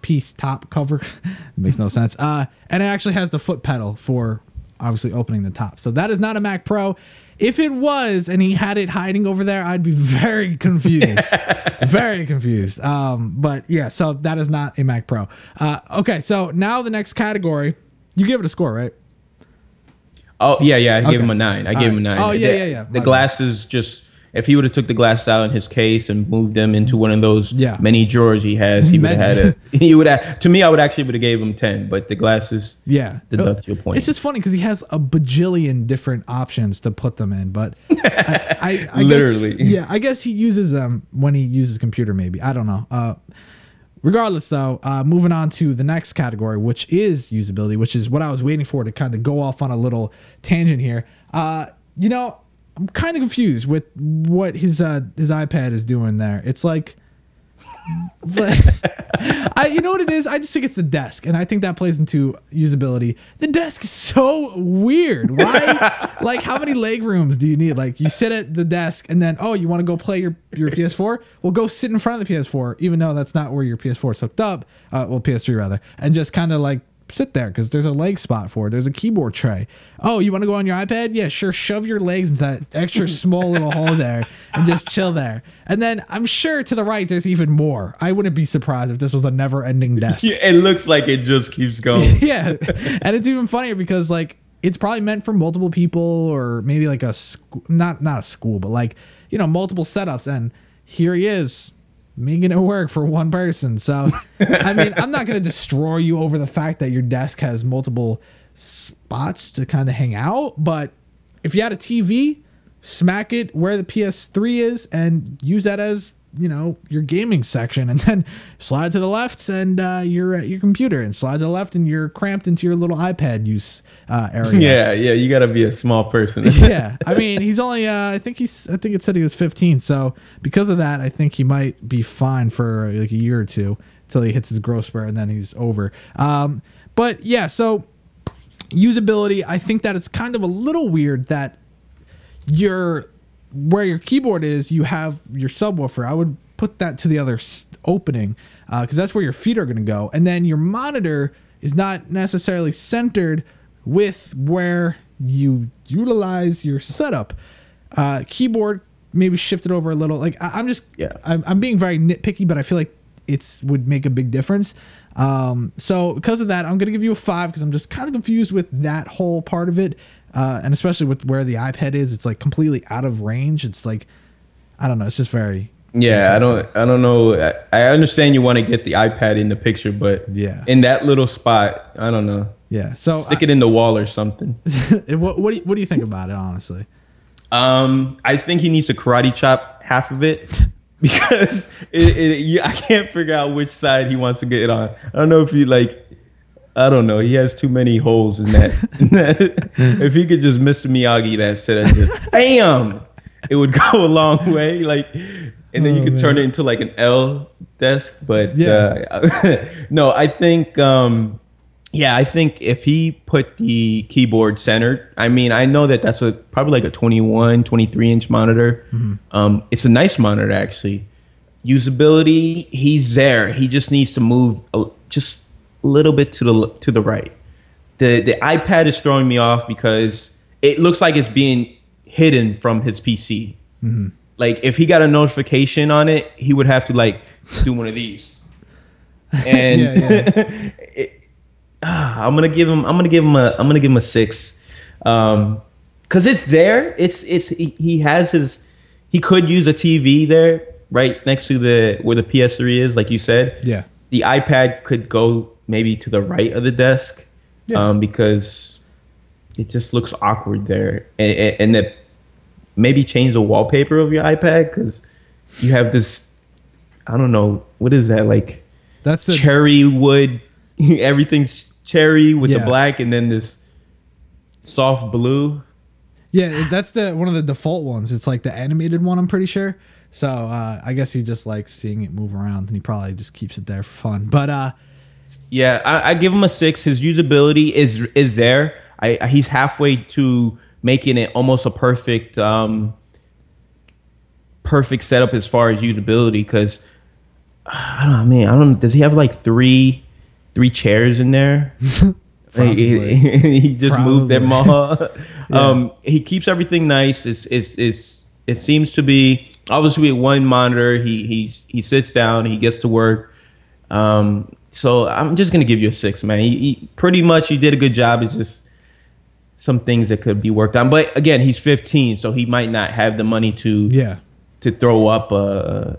A: piece top cover. It makes no sense. And it actually has the foot pedal for obviously opening the top. So that is not a Mac Pro. If it was and he had it hiding over there, I'd be very confused. Very confused. But yeah, so that is not a Mac Pro. Okay, so now the next category. You gave it a score, right?
B: Oh, yeah. I gave him a 9. I gave him a 9.
A: Oh, yeah.
B: The glasses, just, if he would have took the glasses out in his case and moved them into one of those many drawers he has, he would have had to me, I would have gave him 10, but the glasses, deduct your point.
A: It's just funny because he has a bajillion different options to put them in, but I
B: literally.
A: I guess he uses them when he uses computer, maybe. I don't know. Regardless, though, moving on to the next category, which is usability, which is what I was waiting for to kind of go off on a little tangent here. You know, I'm kind of confused with what his iPad is doing there. It's like, you know what it is? I just think it's the desk, and I think that plays into usability. The desk is so weird. Why? Like, how many leg rooms do you need? Like, you sit at the desk, and then, oh, you want to go play your PS4? Well, go sit in front of the PS4, even though that's not where your PS4 is hooked up. Well, PS3 rather, and just kind of like sit there because there's a leg spot for it. There's a keyboard tray. Oh, you want to go on your iPad? Yeah, sure. Shove your legs into that extra small little hole there and just chill there. And then I'm sure to the right there's even more. I wouldn't be surprised if this was a never-ending desk.
B: Yeah, it looks like it just keeps going.
A: Yeah, and it's even funnier because like it's probably meant for multiple people, or maybe like a not a school, but like, you know, multiple setups. And here he is, making it work for one person. So, I mean, I'm not going to destroy you over the fact that your desk has multiple spots to kind of hang out. But if you had a TV, smack it where the PS3 is and use that as, you know, your gaming section, and then slide to the left and you're at your computer, and slide to the left and you're cramped into your little iPad use area.
B: Yeah, you got to be a small person.
A: Yeah, I mean, he's only I think it said he was 15, so because of that I think he might be fine for like a year or two until he hits his growth spurt, and then he's over. But yeah, so usability, I think that it's kind of a little weird that where your keyboard is, you have your subwoofer. I would put that to the other opening because that's where your feet are going to go. And then your monitor is not necessarily centered with where you utilize your setup. Keyboard, maybe shift it over a little. Like I'm being very nitpicky, but I feel like would make a big difference. So because of that, I'm going to give you a 5 because I'm just kind of confused with that whole part of it. And especially with where the iPad is, it's like completely out of range. It's like, I don't know. It's just very.
B: Yeah, I don't know. I understand you want to get the iPad in the picture, but
A: yeah,
B: in that little spot, I don't know.
A: Yeah, so
B: stick it in the wall or something.
A: What do you think about it, honestly?
B: I think he needs to karate chop half of it because I can't figure out which side he wants to get it on. I don't know if I don't know. He has too many holes in that. If he could just Mr. Miyagi that set and just bam, it would go a long way. Like, and then you could turn it into like an L desk. But yeah, no, I think I think if he put the keyboard centered, I mean, I know that that's probably like a 21, 23 inch monitor. Mm-hmm. It's a nice monitor actually. Usability, he's there. He just needs to move just a little bit to the right. The iPad is throwing me off because it looks like it's being hidden from his PC. Mm-hmm. Like if he got a notification on it, he would have to like do one of these. And I'm gonna give him a 6, because it's there. He could use a TV there right next to where the PS3 is, like you said.
A: Yeah.
B: The iPad could go maybe to the right of the desk, because it just looks awkward there. And that maybe change the wallpaper of your iPad, because you have this, I don't know, what is that, like
A: that's the
B: cherry wood, everything's cherry with the black, and then this soft blue.
A: Yeah, that's one of the default ones. It's like the animated one, I'm pretty sure. So I guess he just likes seeing it move around, and he probably just keeps it there for fun. But
B: yeah, I give him a 6. His usability is there. He's halfway to making it almost a perfect setup as far as usability, because I don't know. Does he have like three chairs in there? He just moved them all. He keeps everything nice. It seems to be obviously with one monitor. He sits down. He gets to work. So I'm just gonna give you a 6, man. He pretty much, you did a good job. It's just some things that could be worked on. But again, he's 15, so he might not have the money to throw up.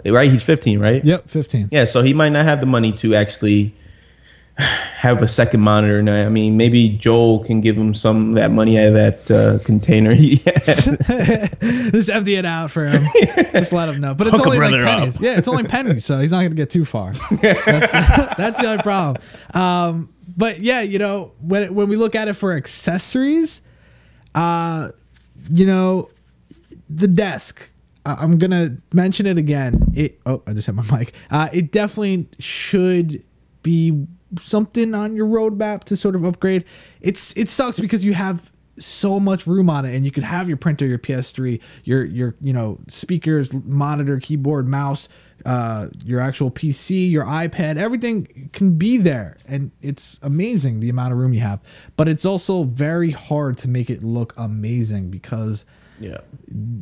B: Right? He's 15, right?
A: Yep, 15.
B: Yeah, so he might not have the money to actually have a second monitor now. I mean, maybe Joel can give him some of that money out of that container he had.
A: Just empty it out for him. Just let him know. But it's
B: Hook a
A: only like
B: brother up.
A: pennies. Yeah, it's only pennies, so he's not going to get too far. That's the only problem. But yeah, you know, when we look at it for accessories, you know, the desk. I'm gonna mention it again. I just hit my mic. It definitely should be something on your roadmap to sort of upgrade. It sucks because you have so much room on it, and you could have your printer, your PS3, your you know, speakers, monitor, keyboard, mouse, your actual PC, your iPad. Everything can be there, and it's amazing the amount of room you have. But it's also very hard to make it look amazing because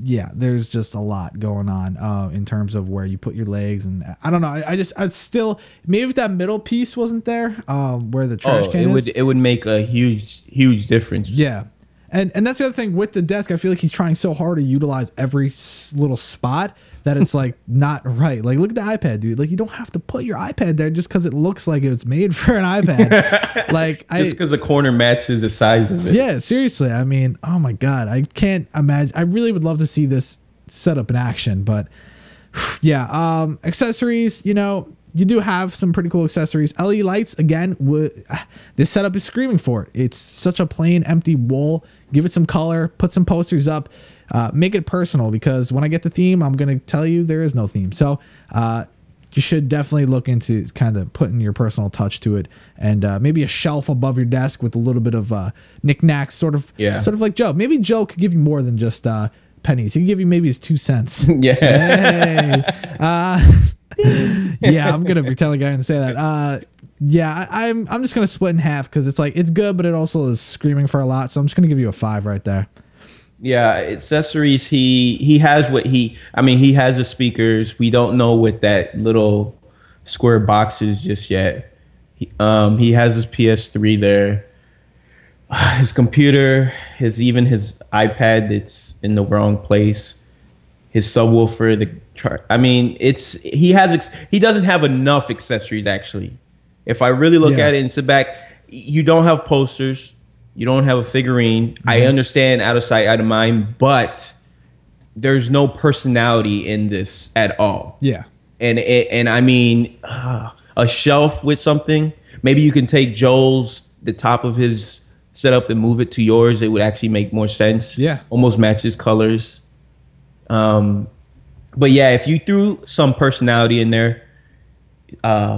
A: yeah, there's just a lot going on in terms of where you put your legs, and I don't know. I still, maybe if that middle piece wasn't there, where the trash can is,
B: it would make a huge difference.
A: Yeah. And that's the other thing with the desk. I feel like he's trying so hard to utilize every little spot that it's like not right. Like, look at the iPad, dude. Like, you don't have to put your iPad there just because it looks like it was made for an iPad. Like,
B: just because the corner matches the size of it.
A: Yeah, seriously. I mean, oh my God, I can't imagine. I really would love to see this setup in action, but yeah. Accessories, you know, you do have some pretty cool accessories. LED lights, again, this setup is screaming for it. It's such a plain, empty wall. Give it some color, put some posters up, make it personal, because when I get the theme, I'm going to tell you there is no theme. So you should definitely look into kind of putting your personal touch to it, and maybe a shelf above your desk with a little bit of knickknacks, sort of like Joe. Maybe Joe could give you more than just pennies. He could give you maybe his 2 cents.
B: Yeah.
A: Hey. Yeah, I'm gonna pretend like I'm gonna say that. Yeah, I'm just gonna split in half because it's like, it's good, but it also is screaming for a lot. So I'm just gonna give you a 5 right there.
B: Yeah, accessories. He has he has the speakers. We don't know what that little square box is just yet. He has his PS3 there. His computer, his iPad that's in the wrong place. His subwoofer, he doesn't have enough accessories, actually. If I really look at it and sit back, you don't have posters, you don't have a figurine. Mm-hmm. I understand out of sight, out of mind, but there's no personality in this at all.
A: Yeah.
B: And I mean, a shelf with something, maybe you can take the top of his setup and move it to yours. It would actually make more sense.
A: Yeah.
B: Almost matches colors. But yeah, if you threw some personality in there,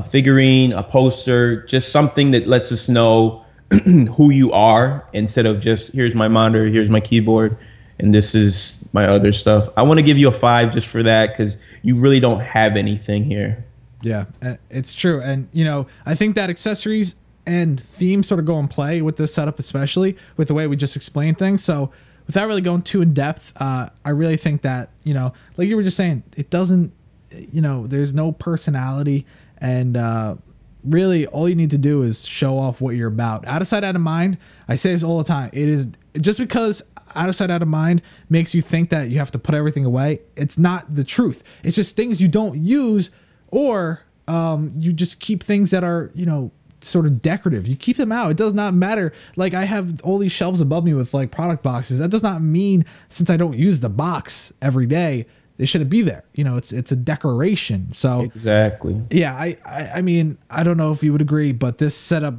B: figurine, a poster, just something that lets us know who you are, instead of just, here's my monitor, here's my keyboard, and this is my other stuff. I want to give you a 5 just for that, because you really don't have anything here.
A: Yeah, it's true. And, you know, I think that accessories and themes sort of go in play with this setup, especially with the way we just explained things. So without really going too in depth, I really think that, you know, like you were just saying, it doesn't, you know, there's no personality, and really all you need to do is show off what you're about. Out of sight, out of mind. I say this all the time. It is just because out of sight, out of mind makes you think that you have to put everything away. It's not the truth. It's just things you don't use, or you just keep things that are, you know, sort of decorative. You keep them out. It does not matter. Like, I have all these shelves above me with like product boxes. That does not mean, since I don't use the box every day, they shouldn't be there. You know, it's a decoration. So
B: exactly.
A: Yeah, I mean, I don't know if you would agree, but this setup,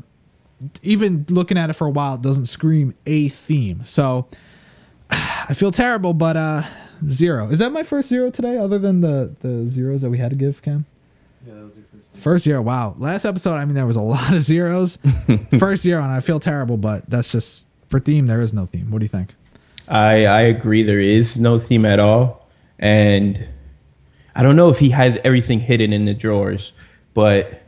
A: even looking at it for a while, it doesn't scream a theme. So I feel terrible, but 0. Is that my first 0 today, other than the zeros that we had to give, Cam?
D: Yeah, that was your first.
A: First 0. Wow. Last episode, I mean, there was a lot of zeros. First 0, and I feel terrible, but that's just, for theme, there is no theme. What do you think?
B: I agree. There is no theme at all. And I don't know if he has everything hidden in the drawers, but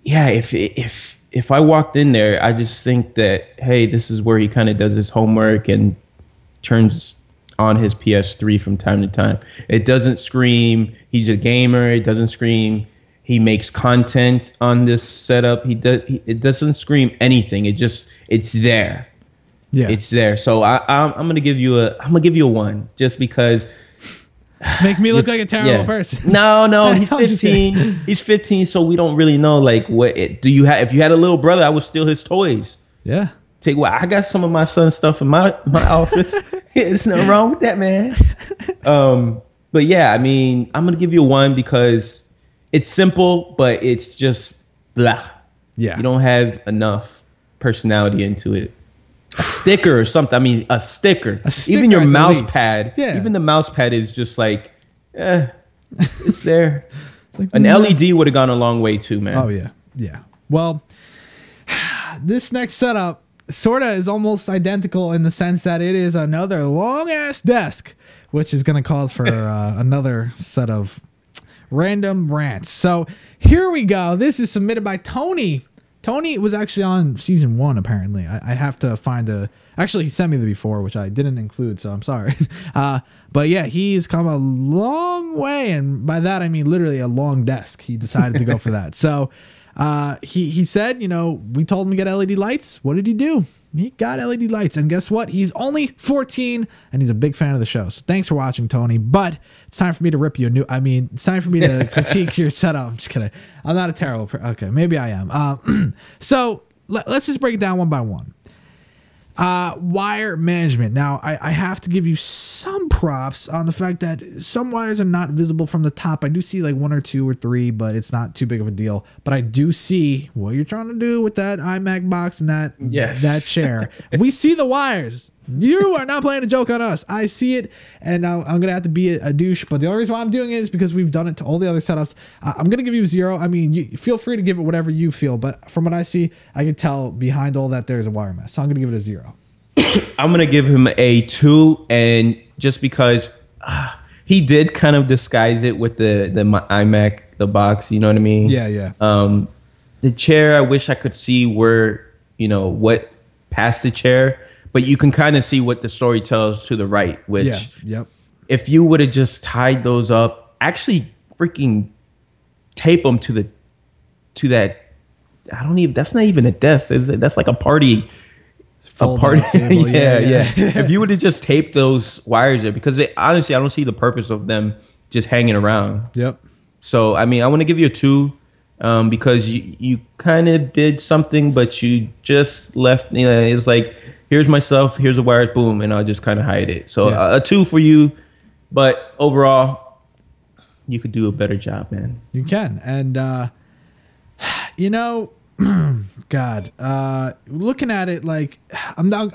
B: yeah, if I walked in there, I just think that, hey, this is where he kind of does his homework and turns on his PS3 from time to time. It doesn't scream he's a gamer. It doesn't scream he makes content on this setup. It doesn't scream anything. It's there. Yeah, it's there. So I'm gonna give you a 1, just because
A: Make me look like a terrible person.
B: No, he's
A: I'm just
B: 15. He's 15, so we don't really know like what do you have. If you had a little brother, I would steal his toys.
A: Yeah.
B: Take what I got some of my son's stuff in my office. There's nothing wrong with that, man. But yeah, I mean, I'm gonna give you a 1 because it's simple, but it's just blah.
A: Yeah.
B: You don't have enough personality into it. A sticker or something. I mean, a sticker. Even your mouse pad.
A: Yeah.
B: Even the mouse pad is just like, it's there.
A: Like,
B: An LED would have gone a long way too, man.
A: Oh yeah. Yeah. Well, this next setup sort of is almost identical in the sense that it is another long ass desk, which is going to cause for another set of random rants. So here we go. This is submitted by Tony. Tony was actually on season 1, apparently. I have to find actually he sent me the before, which I didn't include, so I'm sorry. But yeah, he's come a long way, and by that I mean literally a long desk. He decided to go for that. So he said, you know, we told him to get LED lights. What did he do? He got LED lights, and guess what? He's only 14, and he's a big fan of the show. So thanks for watching, Tony. But it's time for me to rip you a new. I mean, it's time for me to critique your setup. I'm just kidding. I'm not a terrible. Okay, maybe I am. So let's just break it down one by one. Wire management. Now, I have to give you some props on the fact that some wires are not visible from the top. I do see like 1 or 2 or 3, but it's not too big of a deal. But I do see what you're trying to do with that iMac box and that chair. We see the wires. You are not playing a joke on us. I see it, and I'm going to have to be a douche. But the only reason why I'm doing it is because we've done it to all the other setups. I'm going to give you 0. I mean, you feel free to give it whatever you feel. But from what I see, I can tell behind all that there's a wire mess. So I'm going to give it a 0.
B: I'm going to give him a 2. And just because he did kind of disguise it with the iMac, the box, you know what I mean?
A: Yeah, yeah.
B: The chair, I wish I could see where, you know, what past the chair. But you can kind of see what the story tells to the right, which if you would have just tied those up, actually freaking tape them to that. I don't even, that's not even a desk. That's like a party.
A: Table.
B: Yeah. If you would have just taped those wires there, because honestly, I don't see the purpose of them just hanging around.
A: Yep.
B: So, I mean, I want to give you a 2 because you kind of did something, but you just left, you know, it's like, here's my stuff, here's the wires, boom, and I'll just kind of hide it. So a 2 for you, but overall, you could do a better job, man.
A: You can. And, you know, God, looking at it like, I'm not,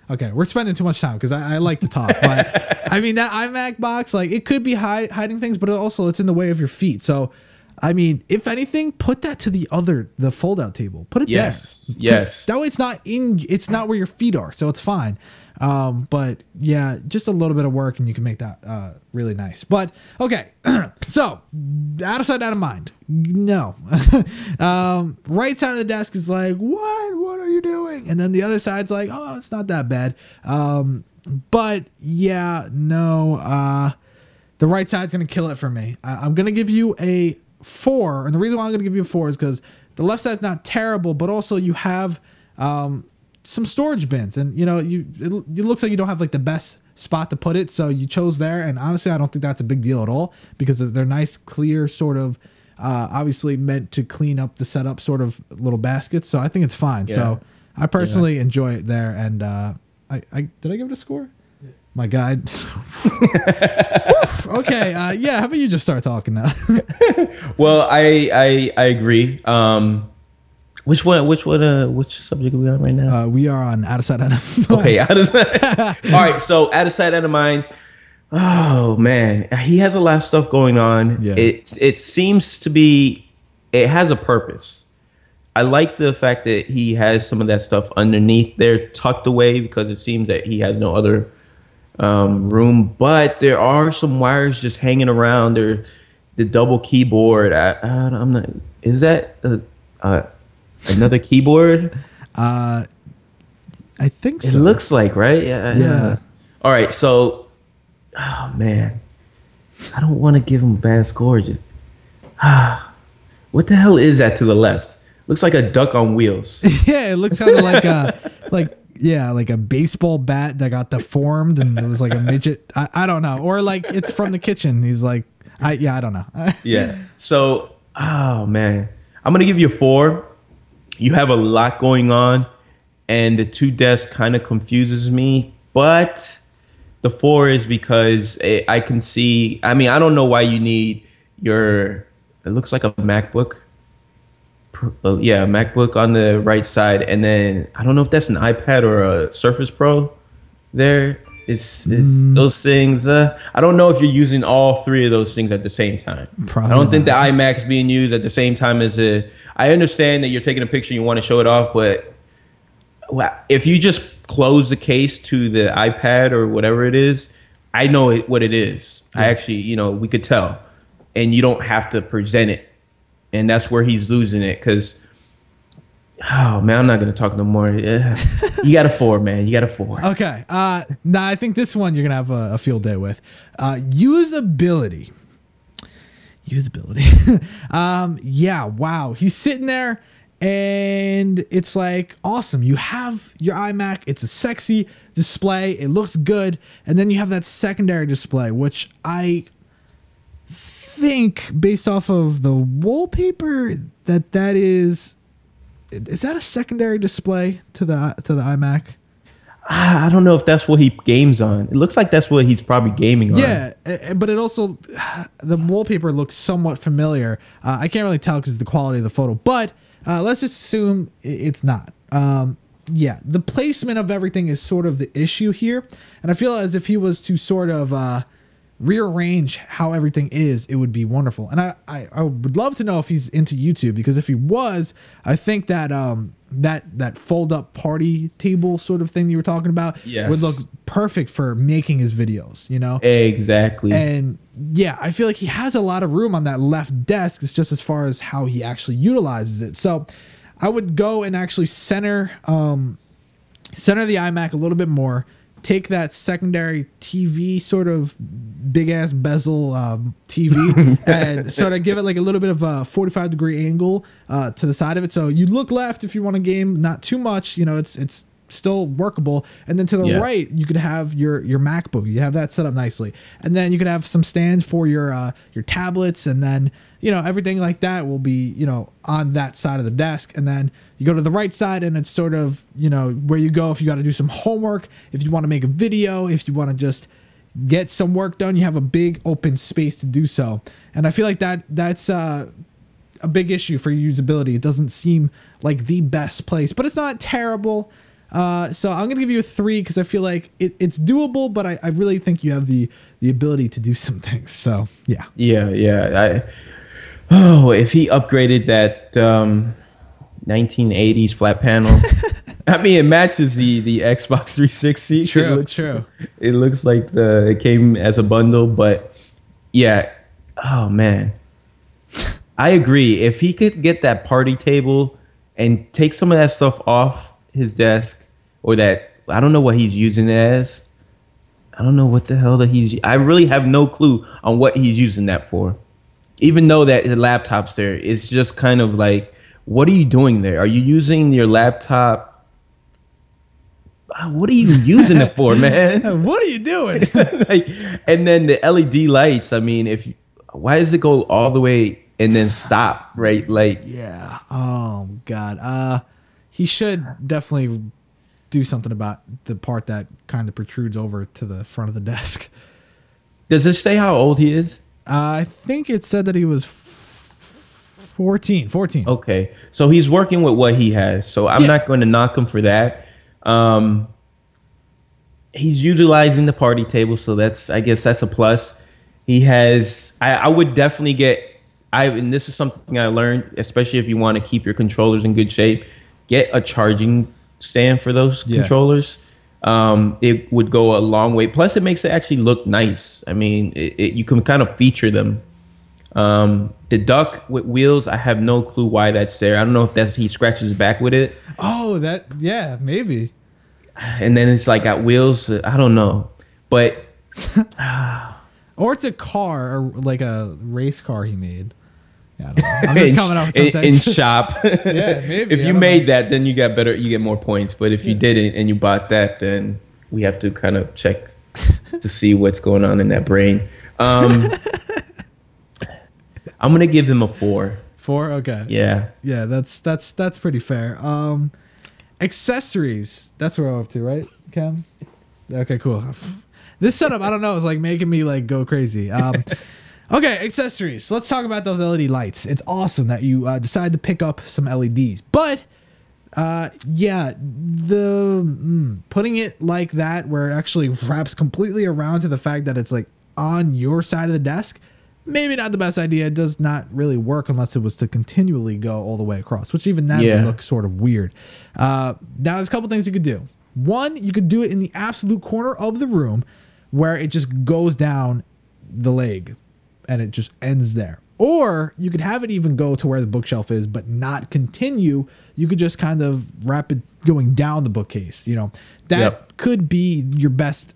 A: okay, we're spending too much time because I like to talk, but I mean, that iMac box, like it could be hiding things, but also it's in the way of your feet. So, I mean, if anything, put that to the fold out table. Put it there. Yes. That way it's not where your feet are. So it's fine. But yeah, just a little bit of work and you can make that really nice. But okay. So out of sight, out of mind. No. Right side of the desk is like, what are you doing? And then the other side's like, oh, it's not that bad. But yeah, no, the right side's going to kill it for me. I'm going to give you a 4, and the reason why I'm going to give you a 4 is because the left side's not terrible, but also you have some storage bins, and you know it looks like you don't have like the best spot to put it, so you chose there. And honestly, I don't think that's a big deal at all because they're nice, clear, sort of obviously meant to clean up the setup, sort of little baskets. So I think it's fine. Yeah. So I personally enjoy it there, and I did I give it a score? My guide. Okay. Yeah. How about you just start talking now?
B: Well, I agree. Which subject are we on right now?
A: We are on out of sight, out of mind.
B: Okay. Out of sight. All right. So out of sight, out of mind. Oh man, he has a lot of stuff going on. Yeah. It seems to be, it has a purpose. I like the fact that he has some of that stuff underneath there tucked away because it seems that he has no other room, but there are some wires just hanging around. There, the double keyboard. I'm not. Is that another keyboard?
A: I think so.
B: It looks like, right? Yeah. All right. So, oh man, I don't want to give him a bad score. Just what the hell is that to the left? Looks like a duck on wheels.
A: Yeah, it looks kind of like like a baseball bat that got deformed and it was like a midget. I don't know. Or like it's from the kitchen. He's like, I don't know.
B: Yeah. So, oh man, I'm going to give you a 4. You have a lot going on and the 2 desks kind of confuses me, but the 4 is because I can see, I mean, I don't know why you need it looks like a MacBook. Yeah, a MacBook on the right side. And then I don't know if that's an iPad or a Surface Pro there. It's those things. I don't know if you're using all 3 of those things at the same time.
A: Probably
B: I don't think the
A: not.
B: iMac's being used at the same time as I understand that you're taking a picture and you want to show it off, but if you just close the case to the iPad or whatever it is, I know what it is. Yeah. I actually, we could tell. And you don't have to present it. And that's where he's losing it because, oh, man, I'm not going to talk no more. Yeah. You got a 4, man. You got a 4.
A: Okay. Now I think this one you're going to have a field day with. Usability. Yeah, wow. He's sitting there and it's like, awesome. You have your iMac. It's a sexy display. It looks good. And then you have that secondary display, which I think based off of the wallpaper that is that a secondary display to the iMac?
B: I don't know if that's what he games on. It looks like that's what he's probably gaming on.
A: Yeah, but it also, the wallpaper looks somewhat familiar. I can't really tell because of the quality of the photo, but let's just assume it's not. Yeah, the placement of everything is sort of the issue here, and I feel as if he was to sort of rearrange how everything is, it would be wonderful. And I would love to know if he's into YouTube, because if he was, I think that that fold up party table sort of thing you were talking about would look perfect for making his videos,
B: Exactly.
A: And yeah, I feel like he has a lot of room on that left desk. It's just as far as how he actually utilizes it. So I would go and actually center the iMac a little bit more. Take that secondary TV, sort of big ass bezel TV, and sort of give it like a little bit of a 45-degree angle to the side of it. So you look left if you want to game, not too much. It's still workable. And then to the right, you could have your MacBook. You have that set up nicely, and then you could have some stands for your tablets, and then everything like that will be on that side of the desk. And then you go to the right side, and it's sort of where you go if you got to do some homework, if you want to make a video, if you want to just get some work done. You have a big open space to do so. And I feel like that's a big issue for usability. It doesn't seem like the best place, but it's not terrible. So I'm gonna give you a 3 because I feel like it's doable, but I really think you have the ability to do some things. So yeah.
B: If he upgraded that 1980s flat panel, I mean, it matches the Xbox 360.
A: True.
B: It looks like it came as a bundle, but yeah. Oh man, I agree. If he could get that party table and take some of that stuff off his desk, or that, I don't know what he's using it as. I don't know what the hell I really have no clue on what he's using that for. Even though that the laptop's there, it's just kind of like, what are you doing there? Are you using your laptop? What are you using it for, man?
A: What are you doing?
B: And then the LED lights, I mean, why does it go all the way and then stop, right?
A: Yeah. Oh God. He should definitely do something about the part that kind of protrudes over to the front of the desk.
B: Does it say how old he is?
A: I think it said that he was 14.
B: Okay. So he's working with what he has. So I'm not going to knock him for that. He's utilizing the party table. So I guess that's a plus. He has, I would definitely and this is something I learned, especially if you want to keep your controllers in good shape, get a charging stand for those controllers. It would go a long way. Plus, it makes it actually look nice. I mean, you can kind of feature them. The duck with wheels, I have no clue why that's there. I don't know if he scratches his back with it.
A: Oh, maybe.
B: And then it's like got wheels. I don't know, but
A: or it's a car, or like a race car he made. Yeah, I don't know. I'm just coming up with some
B: in
A: things.
B: shop.
A: Yeah, maybe.
B: If you made that, then you get more points. But if you didn't and you bought that, then we have to kind of check to see what's going on in that brain. I'm gonna give him a 4.
A: 4? Okay.
B: Yeah.
A: Yeah, that's pretty fair. Accessories. That's where we're up to, right, Cam? Okay, cool. This setup, I don't know, is like making me like go crazy. Okay, accessories. Let's talk about those LED lights. It's awesome that you decided to pick up some LEDs, but yeah, putting it like that where it actually wraps completely around to the fact that it's like on your side of the desk, maybe not the best idea. It does not really work unless it was to continually go all the way across, which even that would look sort of weird. Now, there's a couple things you could do. One, you could do it in the absolute corner of the room where it just goes down the leg and it just ends there. Or you could have it even go to where the bookshelf is, but not continue. You could just kind of wrap it going down the bookcase. You know, that could be your best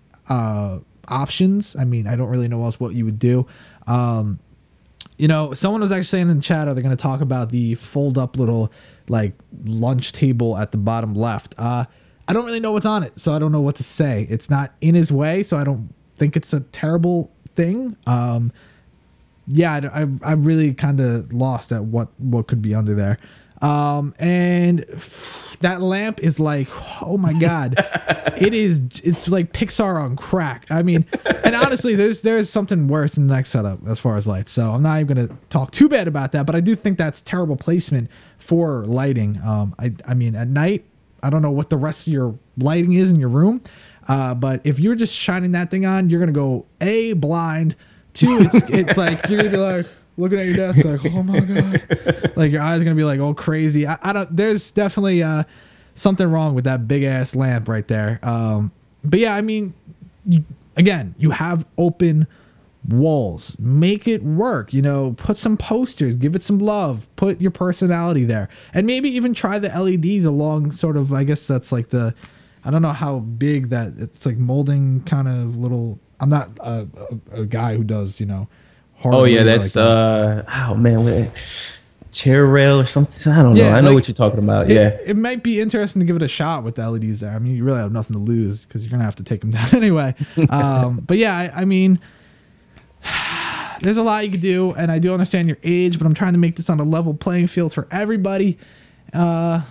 A: options. I mean, I don't really know else what you would do. You know, someone was actually saying in the chat, are they going to talk about the fold up little like lunch table at the bottom left? I don't really know what's on it, so I don't know what to say. It's not in his way, so I don't think it's a terrible thing. Yeah, I'm really kind of lost at what could be under there. And that lamp is like, oh my God, it's like Pixar on crack. I mean, and honestly, there's something worse in the next setup as far as lights. So I'm not even going to talk too bad about that, but I do think that's terrible placement for lighting. I mean, at night, I don't know what the rest of your lighting is in your room. But if you're just shining that thing on, you're going to go blind. 2, it's like, you're going to be like, looking at your desk like, oh my God, like your eyes are gonna be like all crazy. I don't, there's definitely something wrong with that big ass lamp right there. But yeah, I mean, you have open walls, make it work, you know, put some posters, give it some love, put your personality there, and maybe even try the LEDs along sort of, I guess that's like I don't know how big that, it's like molding kind of little, I'm not a guy who does, you know,
B: oh yeah, that's like oh man, chair rail or something. I don't know. I know what you're talking about.
A: It might be interesting to give it a shot with the LEDs there. I mean, you really have nothing to lose because you're gonna have to take them down anyway. But yeah, I mean, there's a lot you could do, and I do understand your age, but I'm trying to make this on a level playing field for everybody. I'm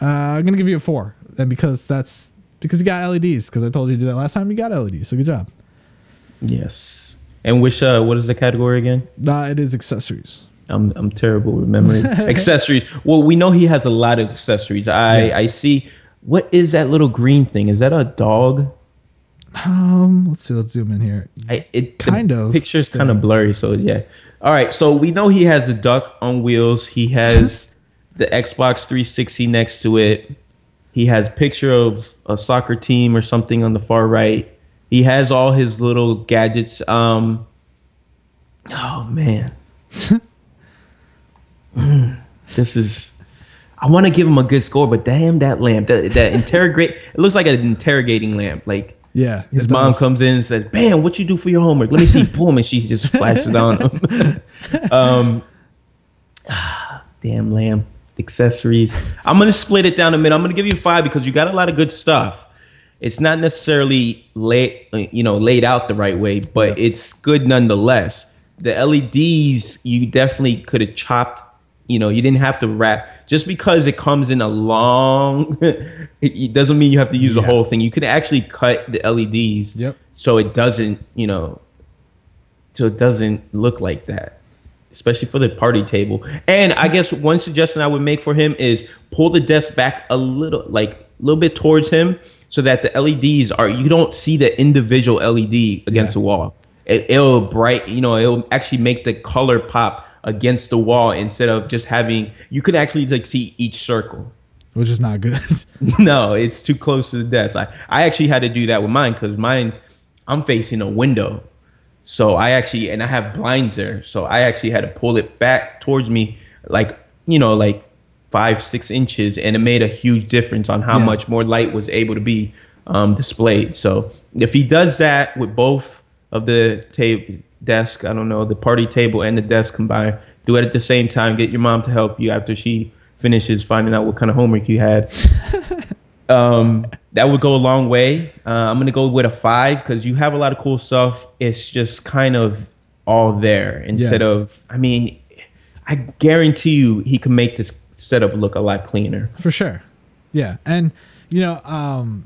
A: gonna give you a 4, and because you got LEDs. Because I told you to do that last time. You got LEDs, so good job.
B: Yes. And which what is the category again?
A: It is accessories.
B: I'm terrible with memory. Accessories. Well, we know he has a lot of accessories. I see. What is that little green thing? Is that a dog?
A: Let's see. Let's zoom in here.
B: The picture's kind of blurry, so yeah. All right. So we know he has a duck on wheels. He has the Xbox 360 next to it. He has a picture of a soccer team or something on the far right. He has all his little gadgets. Oh man, this is. I want to give him a good score, but damn, that lamp, that interrogate. It looks like an interrogating lamp. Like his mom comes in and says, "Bam, what you do for your homework? Let me see." Boom, and she just flashes it on him. Damn lamp accessories. I'm gonna split it down the middle. I'm gonna give you 5 because you got a lot of good stuff. It's not necessarily laid out the right way, but it's good nonetheless. The LEDs, you definitely could have chopped, you didn't have to wrap. Just because it comes in a long, it doesn't mean you have to use the whole thing. You could actually cut the LEDs so it doesn't, so it doesn't look like that, especially for the party table. And I guess one suggestion I would make for him is pull the desk back a little bit towards him, so that the LEDs you don't see the individual LED against the wall. It'll it'll actually make the color pop against the wall instead of just having, you could actually see each circle.
A: Which is not good.
B: No, it's too close to the desk. I actually had to do that with mine because I'm facing a window. So I have blinds there. So I actually had to pull it back towards me, 5-6 inches, and it made a huge difference on how much more light was able to be displayed. So if he does that with both of the desk, I don't know, the party table and the desk combined, do it at the same time. Get your mom to help you after she finishes finding out what kind of homework you had. That would go a long way. I'm gonna go with a 5 because you have a lot of cool stuff. It's just kind of all there instead of. I mean, I guarantee you he can make this setup look a lot cleaner.
A: For sure. Yeah, and you know,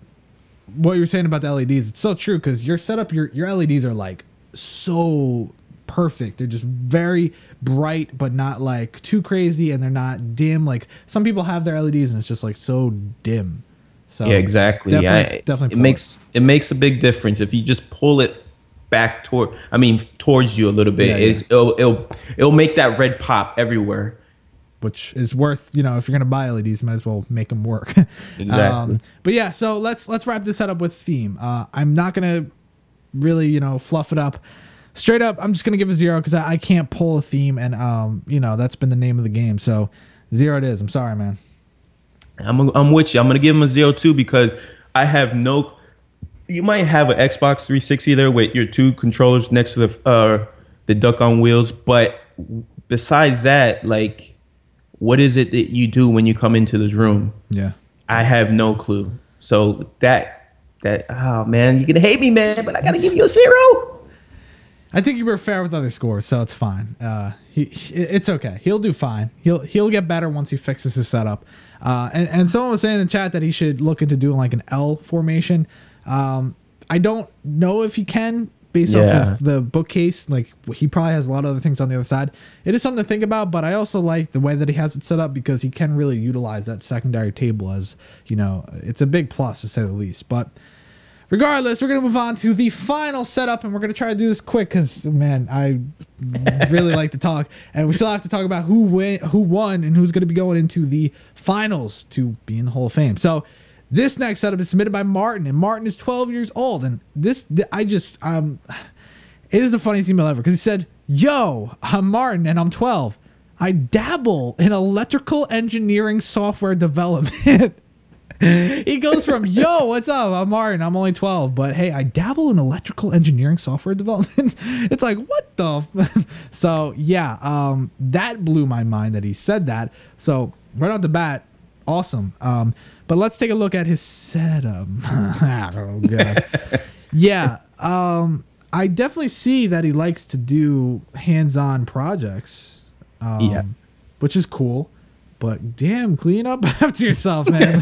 A: what you were saying about the LEDs, it's so true because your setup, your LEDs are like so perfect. They're just very bright, but not like too crazy, and they're not dim. Like some people have their LEDs and it's just like so dim. So
B: yeah, exactly.
A: Definitely
B: it makes a big difference if you just pull it back towards you a little bit. It'll make that red pop everywhere,
A: which is worth, you know, if you're gonna buy LEDs, might as well make them work.
B: Exactly.
A: But yeah, so let's wrap this setup with theme. I'm not gonna really, you know, fluff it up. Straight up, I'm just gonna give a 0 because I can't pull a theme, and you know, that's been the name of the game. So 0 it is. I'm sorry, man.
B: I'm with you. I'm gonna give him a 0 too because I have no. You might have an Xbox 360 there with your 2 controllers next to the duck on wheels, but besides that, like, what is it that you do when you come into this room?
A: Yeah,
B: I have no clue. So that oh man, you're gonna hate me, man, but I gotta give you a 0.
A: I think you were fair with other scores, so it's fine. It's okay. He'll do fine. He'll get better once he fixes his setup. And someone was saying in the chat that he should look into doing like an L formation. I don't know if he can based off of the bookcase. Like he probably has a lot of other things on the other side. It is something to think about, but I also like the way that he has it set up because he can really utilize that secondary table as, you know, it's a big plus to say the least. But regardless, we're going to move on to the final setup, and we're going to try to do this quick because, man, I really like to talk, and we still have to talk about who won, and who's going to be going into the finals to be in the Hall of Fame. So this next setup is submitted by Martin, and Martin is 12 years old, and it is the funniest email ever because he said, "Yo, I'm Martin, and I'm 12. I dabble in electrical engineering software development." He goes from, "Yo, what's up? I'm Martin. I'm only 12, but hey, I dabble in electrical engineering software development." It's like, what the? So yeah, that blew my mind that he said that. So right off the bat, awesome. But let's take a look at his setup. Oh god. Yeah. I definitely see that he likes to do hands-on projects. Which is cool. But damn, clean up after yourself, man.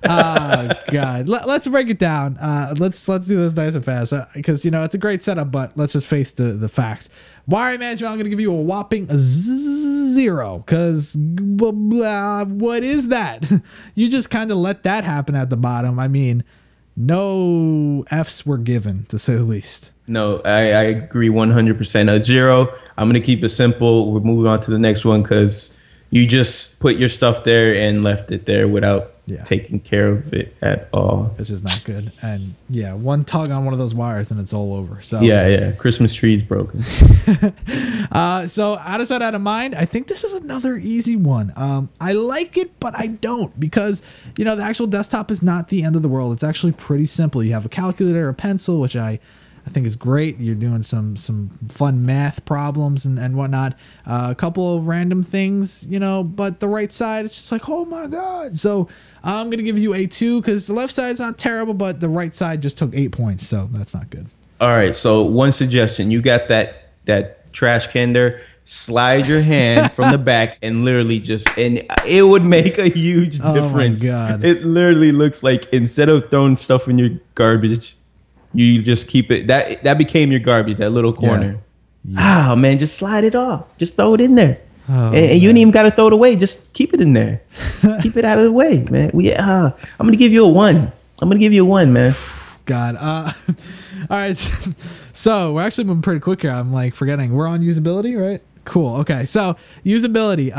A: Oh god, let's break it down. Let's do this nice and fast because you know it's a great setup. But let's just face the facts. Wiring management, I'm gonna give you a whopping 0 because what is that? You just kind of let that happen at the bottom. I mean, no F's were given to say the least.
B: No, I agree 100%. A 0. I'm gonna keep it simple. We're moving on to the next one because you just put your stuff there and left it there without taking care of it at all.
A: It's just not good. And yeah, one tug on one of those wires and it's all over. So
B: yeah, Christmas tree is broken.
A: So out of sight, out of mind. I think this is another easy one. I like it, but I don't because you know the actual desktop is not the end of the world. It's actually pretty simple. You have a calculator, a pencil, which I think is great. You're doing some fun math problems and whatnot. A couple of random things, you know, but the right side, it's just like, oh my God. So I'm going to give you a 2 because the left side's not terrible, but the right side just took 8 points. So that's not good.
B: All right. So one suggestion, you got that trash can there, slide your hand from the back and literally and it would make a huge difference.
A: Oh my God.
B: It literally looks like instead of throwing stuff in your garbage, you just keep it. That became your garbage, that little corner. Yeah. Oh, man, just slide it off. Just throw it in there. And you ain't even got to throw it away. Just keep it in there. Keep it out of the way, man. I'm going to give you a 1. I'm going to give you a 1, man.
A: God. All right. So we're actually moving pretty quick here. I'm like forgetting. We're on usability, right? Cool. Okay. So usability.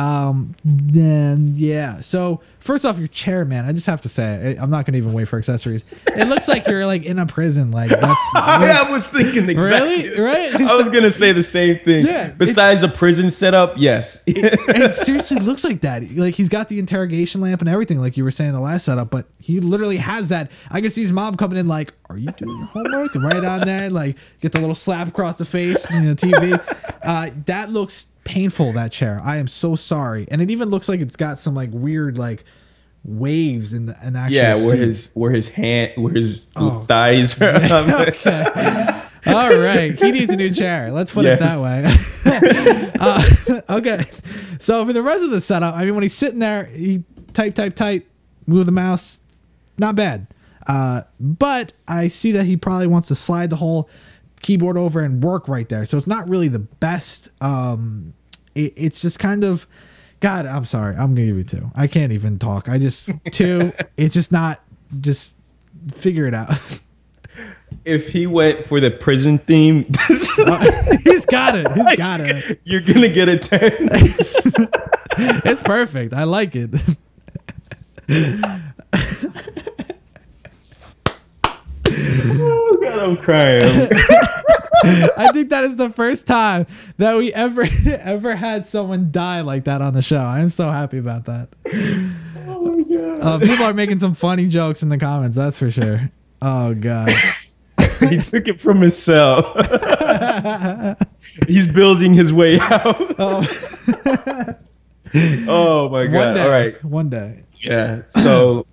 A: Then yeah. So first off, your chair, man. I just have to say, I'm not gonna even wait for accessories. It looks like you're like in a prison. Like that's.
B: I was thinking exactly.
A: Really? Right?
B: I was gonna say the same thing. Yeah. Besides a prison setup, yes.
A: It seriously looks like that. Like he's got the interrogation lamp and everything, like you were saying in the last setup. But he literally has that. I can see his mom coming in, like, "Are you doing your homework?" And right on there, like, get the little slap across the face and the TV. That looks painful, that chair. I am so sorry. And it even looks like it's got some like weird like waves in the actual
B: where his thighs are.
A: Yeah, okay. All right, he needs a new chair. Let's put it that way. Okay, so for the rest of the setup, I mean, when he's sitting there, he type, move the mouse, not bad. But I see that he probably wants to slide the whole keyboard over and work right there. So it's not really the best. It's just kind of, God, I'm sorry. I'm gonna give you 2. I can't even talk. 2. It's just not. Just figure it out.
B: If he went for the prison theme,
A: he's got it. He's got it.
B: You're gonna get a 10.
A: It's perfect. I like it.
B: Oh God, I'm crying.
A: I think that is the first time that we ever had someone die like that on the show. I'm so happy about that.
B: Oh my God.
A: People are making some funny jokes in the comments. That's for sure. Oh God.
B: He took it from his cell. He's building his way out. Oh my God. All right.
A: One day.
B: Yeah. So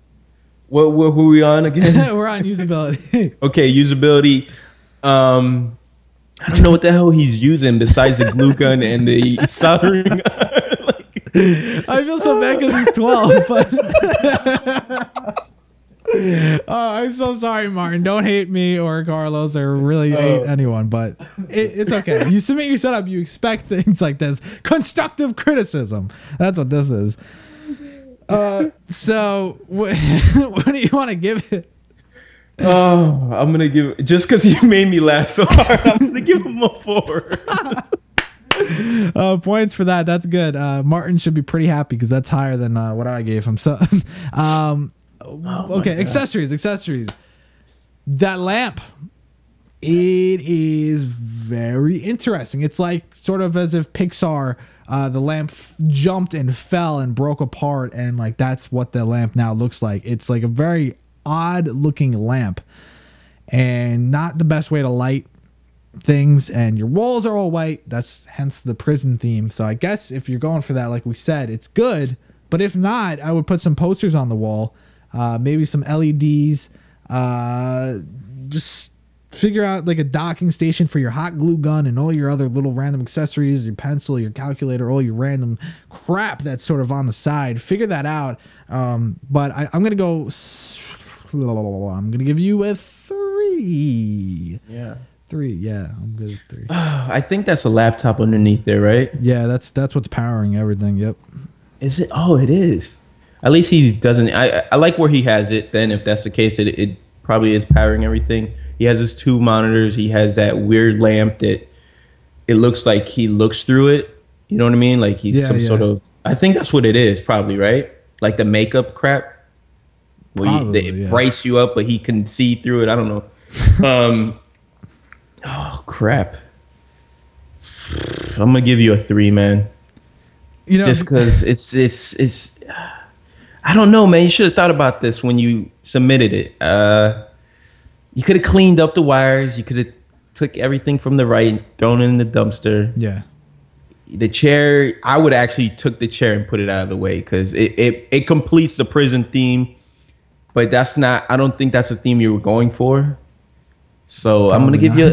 B: what were we on again?
A: We're on usability.
B: Okay, usability. I don't know what the hell he's using besides the glue gun and the soldering gun.
A: I feel so bad because he's 12. But oh, I'm so sorry, Martin. Don't hate me or Carlos or really hate anyone, but it's okay. You submit your setup, you expect things like this. Constructive criticism. That's what this is. So what do you want to give it?
B: Oh, I'm gonna give it, just because you made me laugh so hard, I'm gonna give him a 4.
A: Points for that. That's good. Martin should be pretty happy because that's higher than what I gave him. So okay, accessories. That lamp, it is very interesting. It's like sort of as if Pixar, the lamp jumped and fell and broke apart, and like that's what the lamp now looks like. It's like a very odd looking lamp and not the best way to light things, and your walls are all white. That's hence the prison theme. So I guess if you're going for that, like we said, it's good. But if not, I would put some posters on the wall, maybe some LEDs, just figure out like a docking station for your hot glue gun and all your other little random accessories, your pencil, your calculator, all your random crap that's sort of on the side. Figure that out. But I'm going to go, I'm going to give you a 3.
B: Yeah.
A: 3. Yeah, I'm good at 3.
B: I think that's a laptop underneath there, right?
A: Yeah, that's what's powering everything. Yep.
B: Is it? Oh, it is. At least he doesn't. I like where he has it. Then, if that's the case, it probably is powering everything. He has his 2 monitors. He has that weird lamp that it looks like he looks through it. You know what I mean? Like he's sort of. I think that's what it is, probably, right? Like the makeup crap. Where it brights you up, but he can see through it. I don't know. Oh crap! I'm gonna give you a 3, man.
A: You know,
B: just because it's. I don't know, man. You should have thought about this when you submitted it. You could have cleaned up the wires. You could have took everything from the right, thrown it in the dumpster.
A: Yeah.
B: The chair, I would actually took the chair and put it out of the way because it completes the prison theme. But that's not, I don't think that's a theme you were going for. So probably I'm going to give you,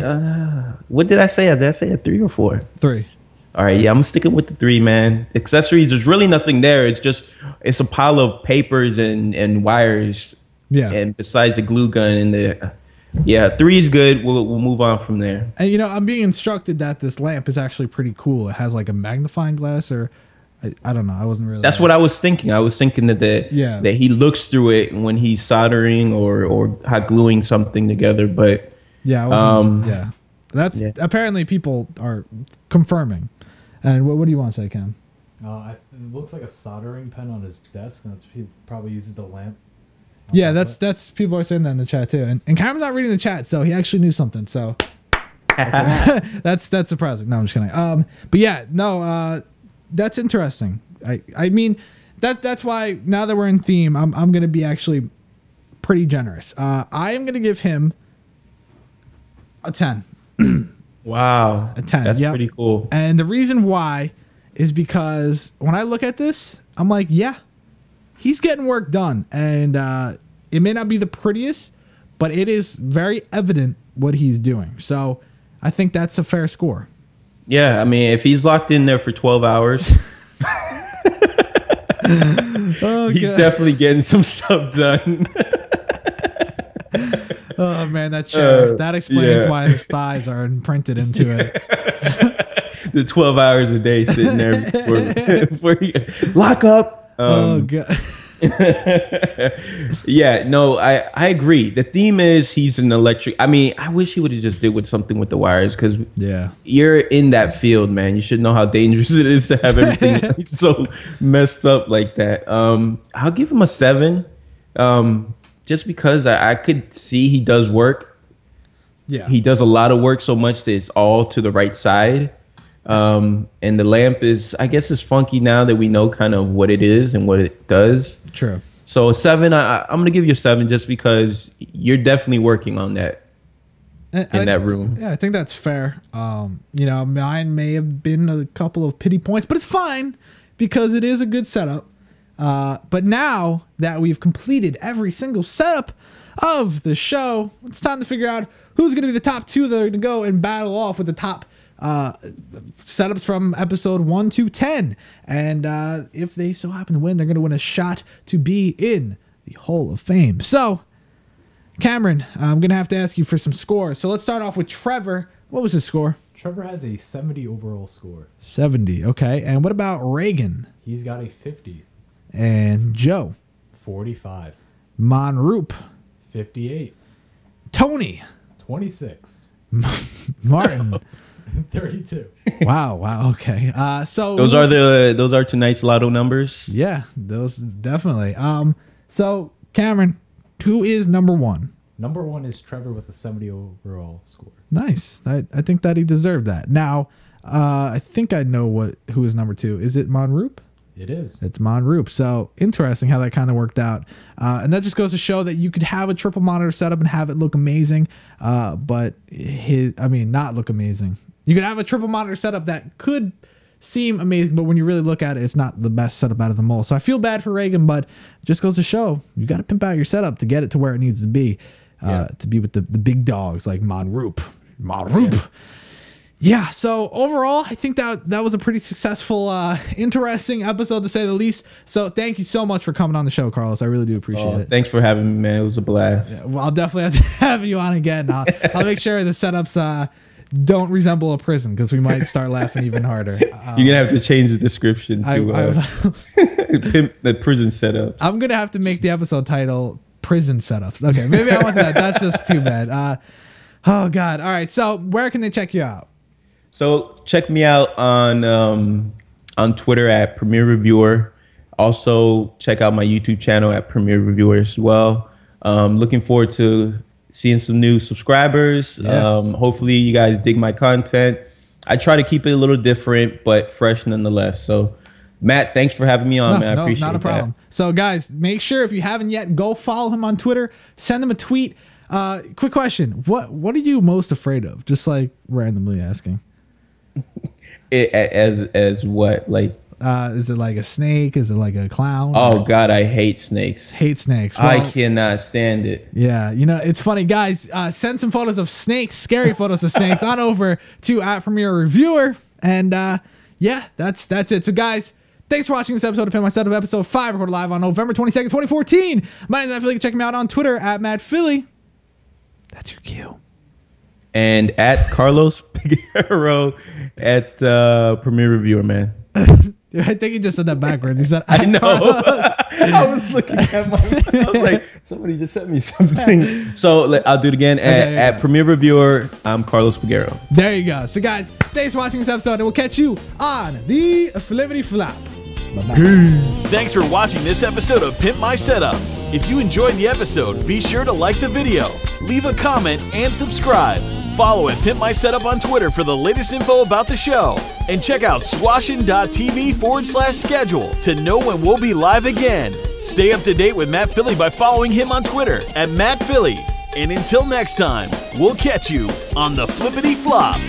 B: what did I say? Did I say a 3 or 4?
A: 3.
B: All right, yeah, I'm sticking with the 3, man. Accessories, there's really nothing there. It's a pile of papers and wires.
A: Yeah.
B: And besides the glue gun and the, 3 is good. We'll move on from there.
A: And you know, I'm being instructed that this lamp is actually pretty cool. It has like a magnifying glass, or I don't know. I wasn't really.
B: That's what I was thinking. I was thinking that that he looks through it when he's soldering or hot gluing something together. But
A: yeah, I wasn't, that's apparently people are confirming. And what do you want to say, Cam?
D: It looks like a soldering pen on his desk, and he probably uses the lamp.
A: Yeah, that's people are saying that in the chat too. And Cam's not reading the chat, so he actually knew something. So okay. that's surprising. No, I'm just kidding. But yeah, no, that's interesting. I mean, that's why now that we're in theme, I'm gonna be actually pretty generous. I am gonna give him a 10.
B: Wow,
A: a 10.
B: That's pretty cool.
A: And the reason why is because when I look at this, I'm like, yeah, he's getting work done. And it may not be the prettiest, but it is very evident what he's doing. So I think that's a fair score.
B: Yeah, I mean, if he's locked in there for 12 hours, he's definitely getting some stuff done.
A: Oh man, that chair. That explains why his thighs are imprinted into it.
B: The 12 hours a day sitting there for lock up.
A: Oh god.
B: Yeah, no, I agree. The theme is he's an electric. I mean, I wish he would have just did with something with the wires, because you're in that field, man. You should know how dangerous it is to have everything so messed up like that. I'll give him a 7. Just because I could see he does work. Yeah. He does a lot of work, so much that it's all to the right side. And the lamp is, I guess, is funky now that we know kind of what it is and what it does.
A: True.
B: So a 7, I'm going to give you a 7 just because you're definitely working on that in that room.
A: Yeah, I think that's fair. You know, mine may have been a couple of pity points, but it's fine because it is a good setup. But now that we've completed every single setup of the show, it's time to figure out who's going to be the top 2 that are going to go and battle off with the top setups from episode 1 to 10. And if they so happen to win, they're going to win a shot to be in the Hall of Fame. So, Cameron, I'm going to have to ask you for some scores. So let's start off with Trevor. What was his score?
D: Trevor has a 70 overall score.
A: 70, okay. And what about Reagan?
D: He's got a 50.
A: And Joe?
D: 45.
A: Monroop?
D: 58.
A: Tony?
D: 26.
A: Martin?
D: 32.
A: Wow. Okay. So
B: those are tonight's lotto numbers.
A: Yeah, those definitely. So Cameron, who is number 1?
D: Number 1 is Trevor with a 70 overall score.
A: Nice. I think that he deserved that. Now, I think I know who is number 2. Is it Monroop?
D: It is.
A: It's Monroop. So interesting how that kind of worked out. And that just goes to show that you could have a triple monitor setup and have it look amazing. But not look amazing. You could have a triple monitor setup that could seem amazing, but when you really look at it, it's not the best setup out of them all. So I feel bad for Reagan, but it just goes to show you got to pimp out your setup to get it to where it needs to be. To be with the big dogs like Monroop. Yeah, so overall, I think that was a pretty successful, interesting episode to say the least. So thank you so much for coming on the show, Carlos. I really do appreciate it.
B: Thanks for having me, man. It was a blast.
A: Yeah, well, I'll definitely have to have you on again. I'll make sure the setups don't resemble a prison because we might start laughing even harder.
B: You're going to have to change the description to pimp the prison setup.
A: I'm going to have to make the episode title Prison Setups. Okay, maybe I want that. That's just too bad. Oh, God. All right, so where can they check you out?
B: So check me out on Twitter at Premier Reviewer. Also check out my YouTube channel at Premier Reviewer as well. Looking forward to seeing some new subscribers. Yeah. Hopefully you guys dig my content. I try to keep it a little different, but fresh nonetheless. So Matt, thanks for having me on, man. I appreciate it.
A: Not a problem. So guys, make sure if you haven't yet, go follow him on Twitter. Send him a tweet. Quick question. What are you most afraid of? Just like randomly asking.
B: As what? Like
A: is it like a snake? Is it like a clown?
B: Oh God, I hate snakes.
A: Well,
B: I cannot stand it.
A: Yeah, it's funny, guys. Send some photos of snakes, scary photos of snakes, on over to @Premier Reviewer, and yeah, that's it. So guys, thanks for watching this episode of Pimp My Setup, episode 5, recorded live on November 22nd, 2014. My name is Matt Philie. Check me out on Twitter @MattPhilie. That's your cue.
B: And @Carlos Peguero at Premier Reviewer, man.
A: I think he just said that backwards. He said,
B: I know. I was looking at my phone. I was like, somebody just sent me something. So I'll do it again. At Premier Reviewer, I'm Carlos Peguero.
A: There you go. So guys, thanks for watching this episode, and we'll catch you on the Flippity Flop.
C: Bye-bye. Thanks for watching this episode of Pimp My Setup. If you enjoyed the episode, be sure to like the video, leave a comment, and subscribe. Follow at Pimp My Setup on Twitter for the latest info about the show. And check out swashin.tv/schedule to know when we'll be live again. Stay up to date with Matt Philie by following him on Twitter @MattPhilie. And until next time, we'll catch you on the Flippity Flop.